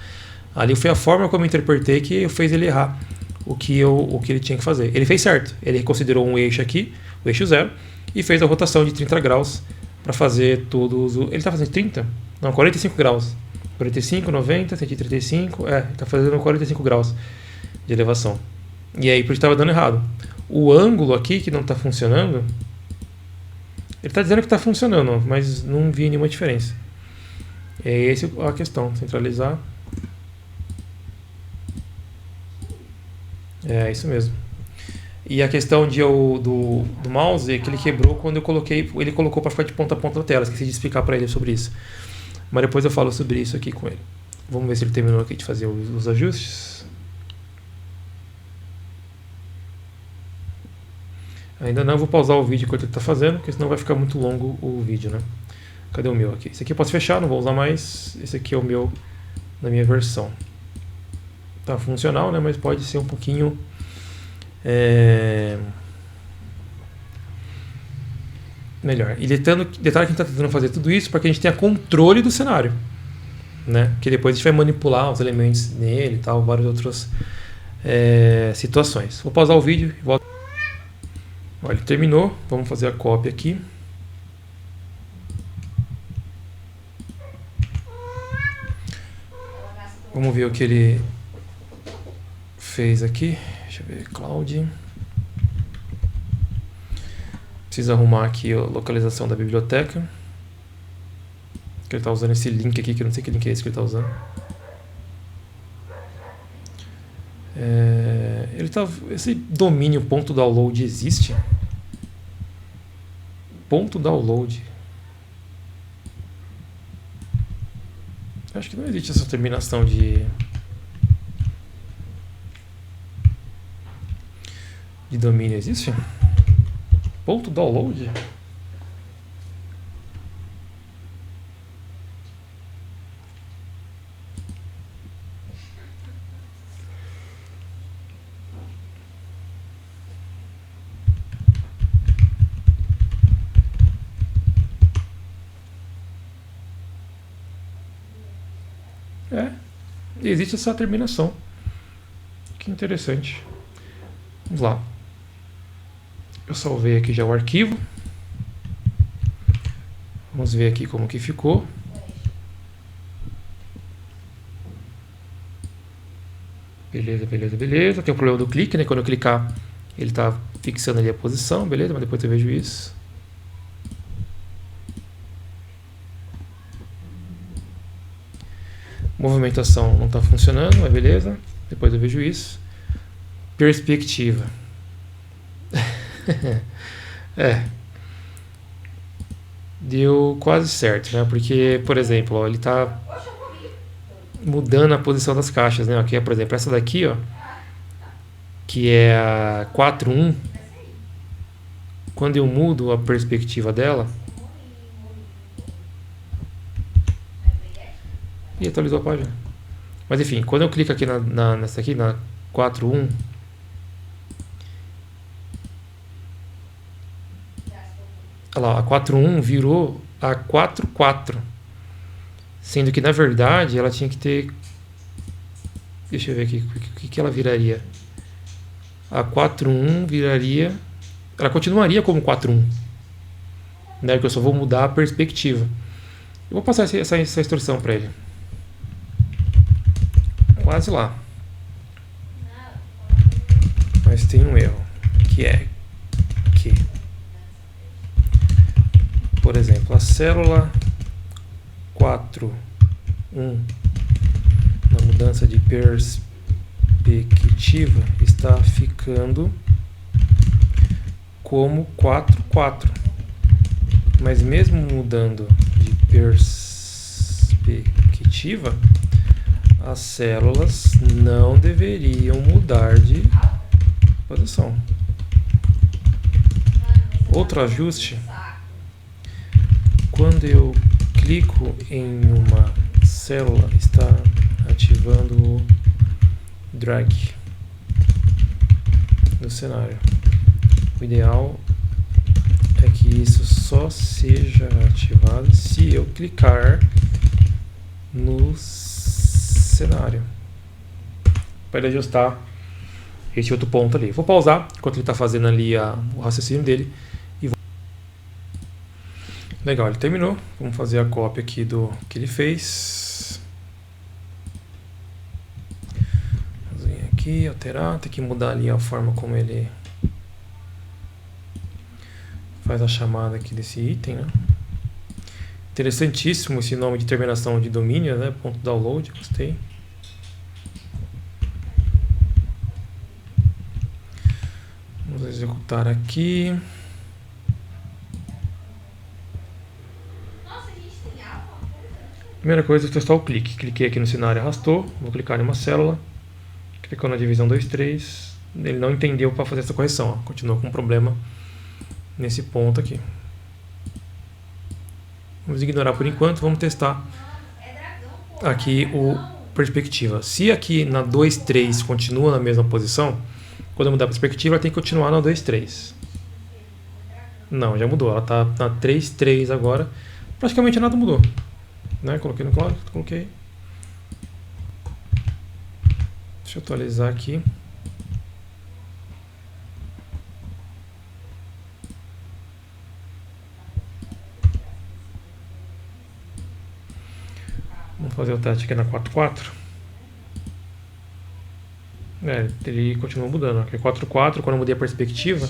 Ali foi a forma como eu interpretei que fez ele errar o que ele tinha que fazer. Ele fez certo, ele considerou um eixo aqui, o eixo 0, e fez a rotação de 30 graus para fazer todos. Ele está fazendo 30? Não, 45 graus. 45, 90, 135, ele está fazendo 45 graus de elevação. E aí, por isso estava dando errado. O ângulo aqui, que não está funcionando, ele está dizendo que está funcionando, mas não vi nenhuma diferença. É essa a questão, centralizar. É isso mesmo. E a questão do mouse é que ele quebrou quando eu coloquei, ele colocou para ficar de ponta a ponta na tela. Esqueci de explicar para ele sobre isso. Mas depois eu falo sobre isso aqui com ele. Vamos ver se ele terminou aqui de fazer os ajustes. Ainda não, vou pausar o vídeo enquanto ele está fazendo, porque senão vai ficar muito longo o vídeo, né? Cadê o meu aqui? Esse aqui eu posso fechar, não vou usar mais. Esse aqui é o meu, na minha versão. Tá funcional, né? Mas pode ser um pouquinho melhor. E detalhe que a gente está tentando fazer tudo isso para que a gente tenha controle do cenário, né? Que depois a gente vai manipular os elementos nele e tal, várias outras situações. Vou pausar o vídeo e volto. Olha, ele terminou. Vamos fazer a cópia aqui. Vamos ver o que ele fez aqui. Deixa eu ver, Cloud. Preciso arrumar aqui a localização da biblioteca. Que ele está usando esse link aqui, que eu não sei que link é esse que ele está usando. Esse domínio ponto .download existe? Ponto .download. Acho que não existe essa terminação de domínio. Existe? Ponto .download? Existe essa terminação. Que interessante. Vamos lá. Eu salvei aqui já o arquivo. Vamos ver aqui como que ficou. Beleza, beleza, beleza. Tem o problema do clique, né? Quando eu clicar, ele está fixando ali a posição, beleza? Mas depois eu vejo isso. Movimentação não está funcionando, mas beleza. Depois eu vejo isso. Perspectiva. Deu quase certo, né? Porque, por exemplo, ó, ele está mudando a posição das caixas, né? Aqui, por exemplo, essa daqui, ó, que é a 4.1. Quando eu mudo a perspectiva dela, e atualizou a página. Mas enfim, quando eu clico aqui nessa aqui, na 4.1, Olha lá, a 4.1 virou a 4.4. Sendo que, na verdade, ela tinha que ter... Deixa eu ver aqui, o que ela viraria? A 4.1 viraria... Ela continuaria como 4.1. Né? Que eu só vou mudar a perspectiva. Eu vou passar essa instrução para ele. Quase lá. Mas tem um erro, que é que, por exemplo, a célula 4.1 na mudança de perspectiva está ficando como 4.4. Mas mesmo mudando de perspectiva, as células não deveriam mudar de posição. Outro ajuste: quando eu clico em uma célula, está ativando o drag no cenário. O ideal é que isso só seja ativado se eu clicar no cenário para ele ajustar esse outro ponto ali. Vou pausar enquanto ele está fazendo ali o raciocínio dele. Legal, ele terminou. Vamos fazer a cópia aqui do que ele fez. Vamos vir aqui, alterar. Tem que mudar ali a forma como ele faz a chamada aqui desse item, né? Interessantíssimo esse nome de terminação de domínio, né? Ponto download, gostei. Vamos executar aqui. Primeira coisa é testar o clique. Cliquei aqui no cenário, arrastou. Vou clicar em uma célula. Clicou na divisão 2, 3. Ele não entendeu para fazer essa correção. Ó. Continuou com um problema nesse ponto aqui. Vamos ignorar por enquanto. Vamos testar aqui o perspectiva. Se aqui na 2, 3 continua na mesma posição, quando eu mudar a perspectiva, ela tem que continuar na 2, 3. Não, já mudou. Ela está na 3, 3 agora. Praticamente nada mudou. Né? Coloquei no cloud, coloquei. Deixa eu atualizar aqui. Vamos fazer o teste aqui na 4.4. Ele continua mudando. Aqui 4.4, quando eu mudei a perspectiva,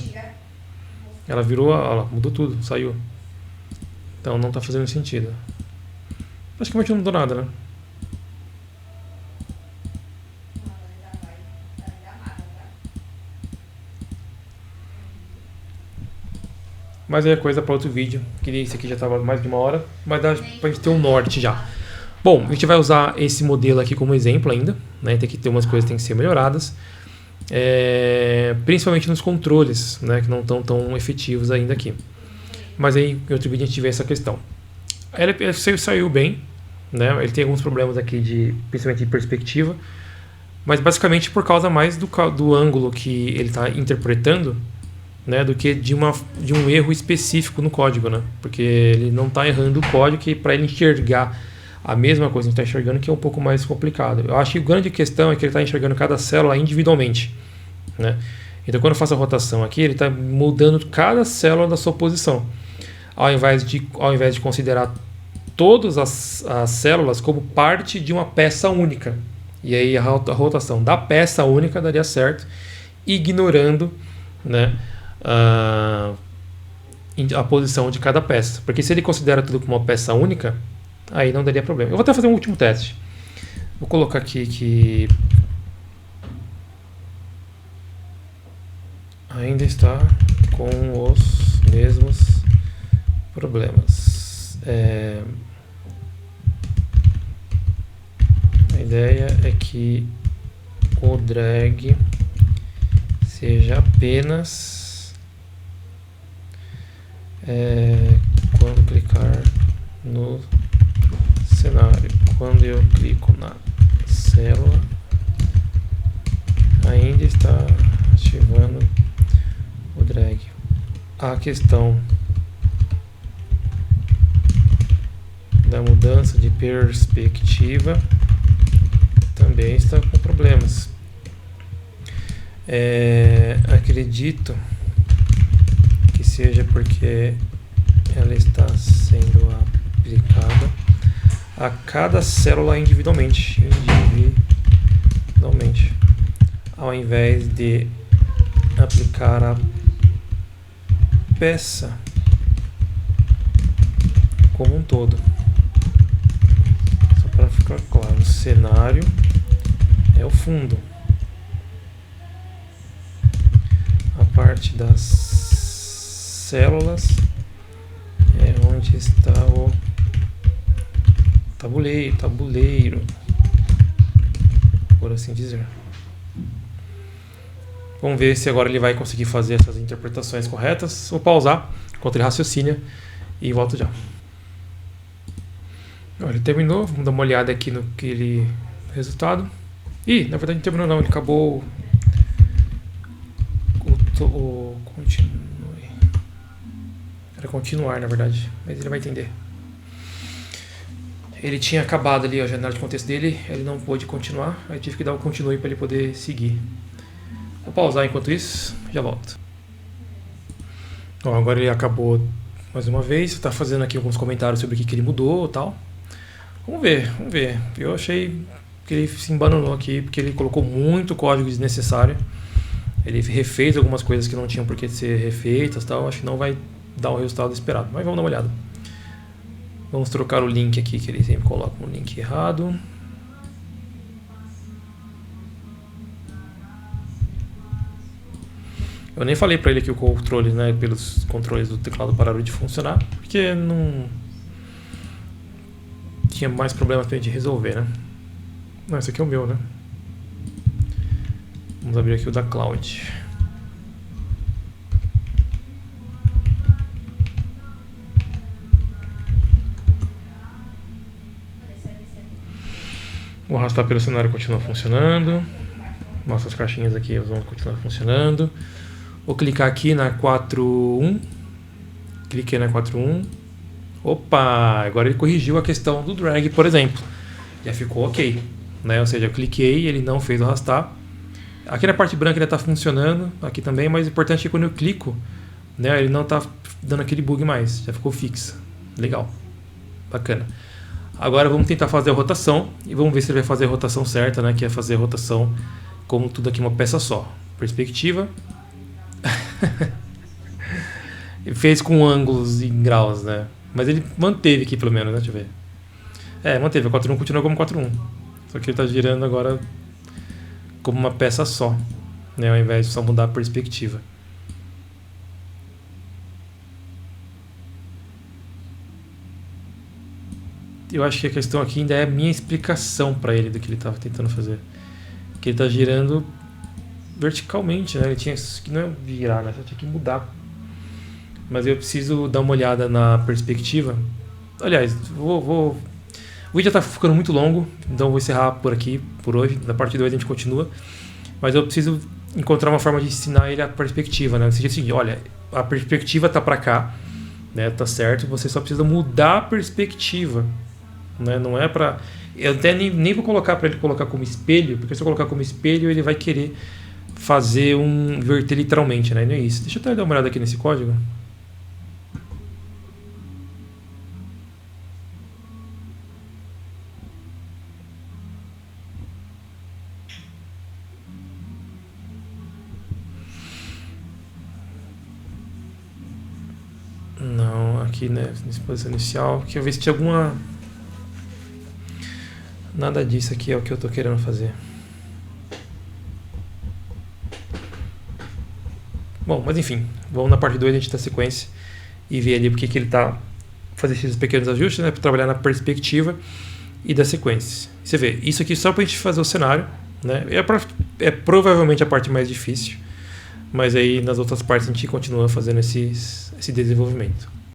ela virou, ó, mudou tudo, saiu. Então não está fazendo sentido. Praticamente não mudou nada, né? Mas aí é coisa para outro vídeo, que esse aqui já estava mais de 1 hora, mas dá pra gente ter um norte já. Bom, a gente vai usar esse modelo aqui como exemplo ainda, né? Tem que ter umas coisas que tem que ser melhoradas, principalmente nos controles, né? Que não estão tão efetivos ainda aqui. Mas aí em outro vídeo a gente vê essa questão. Ele saiu bem, né? Ele tem alguns problemas aqui principalmente de perspectiva, mas basicamente por causa mais do ângulo que ele está interpretando, né, do que de um erro específico no código, né? Porque ele não está errando o código, que para ele enxergar a mesma coisa que a gente está enxergando, que é um pouco mais complicado. Eu acho que a grande questão é que ele está enxergando cada célula individualmente, né? Então quando eu faço a rotação aqui, ele está mudando cada célula da sua posição, ao invés de considerar todas as células como parte de uma peça única. E aí a rotação da peça única daria certo, ignorando, né, a posição de cada peça. Porque se ele considera tudo como uma peça única, aí não daria problema. Eu vou até fazer um último teste. Vou colocar aqui que ainda está com os mesmos problemas. A ideia é que o drag seja apenas quando clicar no cenário. Quando eu clico na célula, ainda está ativando o drag. A questão mudança de perspectiva também está com problemas. Acredito que seja porque ela está sendo aplicada a cada célula individualmente, ao invés de aplicar a peça como um todo. Só para ficar claro, o cenário é o fundo. A parte das células é onde está o tabuleiro, por assim dizer. Vamos ver se agora ele vai conseguir fazer essas interpretações corretas. Vou pausar enquanto ele raciocina e volto já. Ele terminou, vamos dar uma olhada aqui no que ele resultado. Ih, na verdade não terminou não, ele acabou continue. Era continuar, na verdade, mas ele vai entender. Ele tinha acabado ali a janela de contexto dele, ele não pôde continuar, aí tive que dar o continue para ele poder seguir. Vou pausar enquanto isso, já volto. Bom, agora ele acabou mais uma vez, está fazendo aqui alguns comentários sobre o que ele mudou e tal. Vamos ver. Eu achei que ele se embananou aqui, porque ele colocou muito código desnecessário. Ele refez algumas coisas que não tinham por que ser refeitas e tal. Acho que não vai dar o resultado esperado, mas vamos dar uma olhada. Vamos trocar o link aqui, que ele sempre coloca um link errado. Eu nem falei para ele que o controle, né, pelos controles do teclado pararam de funcionar, porque não tinha mais problemas pra gente resolver, né? Não, esse aqui é o meu, né? Vamos abrir aqui o da Cloud. O arrastar pelo cenário continua funcionando. Nossas caixinhas aqui vão continuar funcionando. Vou clicar aqui na 4.1. Cliquei na 4.1. Opa! Agora ele corrigiu a questão do drag, por exemplo. Já ficou ok, né? Ou seja, eu cliquei, ele não fez o arrastar. Aqui na parte branca ele está funcionando, aqui também, mas o importante é que quando eu clico, né, ele não está dando aquele bug mais, já ficou fixo. Legal, bacana. Agora vamos tentar fazer a rotação e vamos ver se ele vai fazer a rotação certa, né, que é fazer a rotação como tudo aqui uma peça só. Perspectiva. Ele fez com ângulos e graus, né? Mas ele manteve aqui pelo menos, né? Deixa eu ver. Manteve. A 4.1 continua como 4.1. Só que ele está girando agora como uma peça só, né? Ao invés de só mudar a perspectiva. Eu acho que a questão aqui ainda é a minha explicação para ele do que ele estava tentando fazer. Que ele está girando verticalmente, né? Ele tinha que não é virar, né? Só tinha que mudar. Mas eu preciso dar uma olhada na perspectiva. Aliás, o vídeo já está ficando muito longo, então vou encerrar por aqui, por hoje. Na parte 2 a gente continua. Mas eu preciso encontrar uma forma de ensinar ele a perspectiva, né? Ou seja, assim, olha, a perspectiva está para cá, né? Tá certo, você só precisa mudar a perspectiva, né? Não é para... Eu até nem vou colocar para ele colocar como espelho, porque se eu colocar como espelho, ele vai querer fazer inverter literalmente, né? Não é isso. Deixa eu até dar uma olhada aqui nesse código. Não, aqui, né, nessa posição inicial. Deixa eu ver se tinha alguma... Nada disso aqui é o que eu tô querendo fazer. Bom, mas enfim, vamos na parte 2 a gente dar sequência e ver ali porque que ele tá fazendo esses pequenos ajustes, né, para trabalhar na perspectiva e da sequência. Você vê, isso aqui só pra gente fazer o cenário, né, é provavelmente a parte mais difícil, mas aí nas outras partes a gente continua fazendo esse desenvolvimento.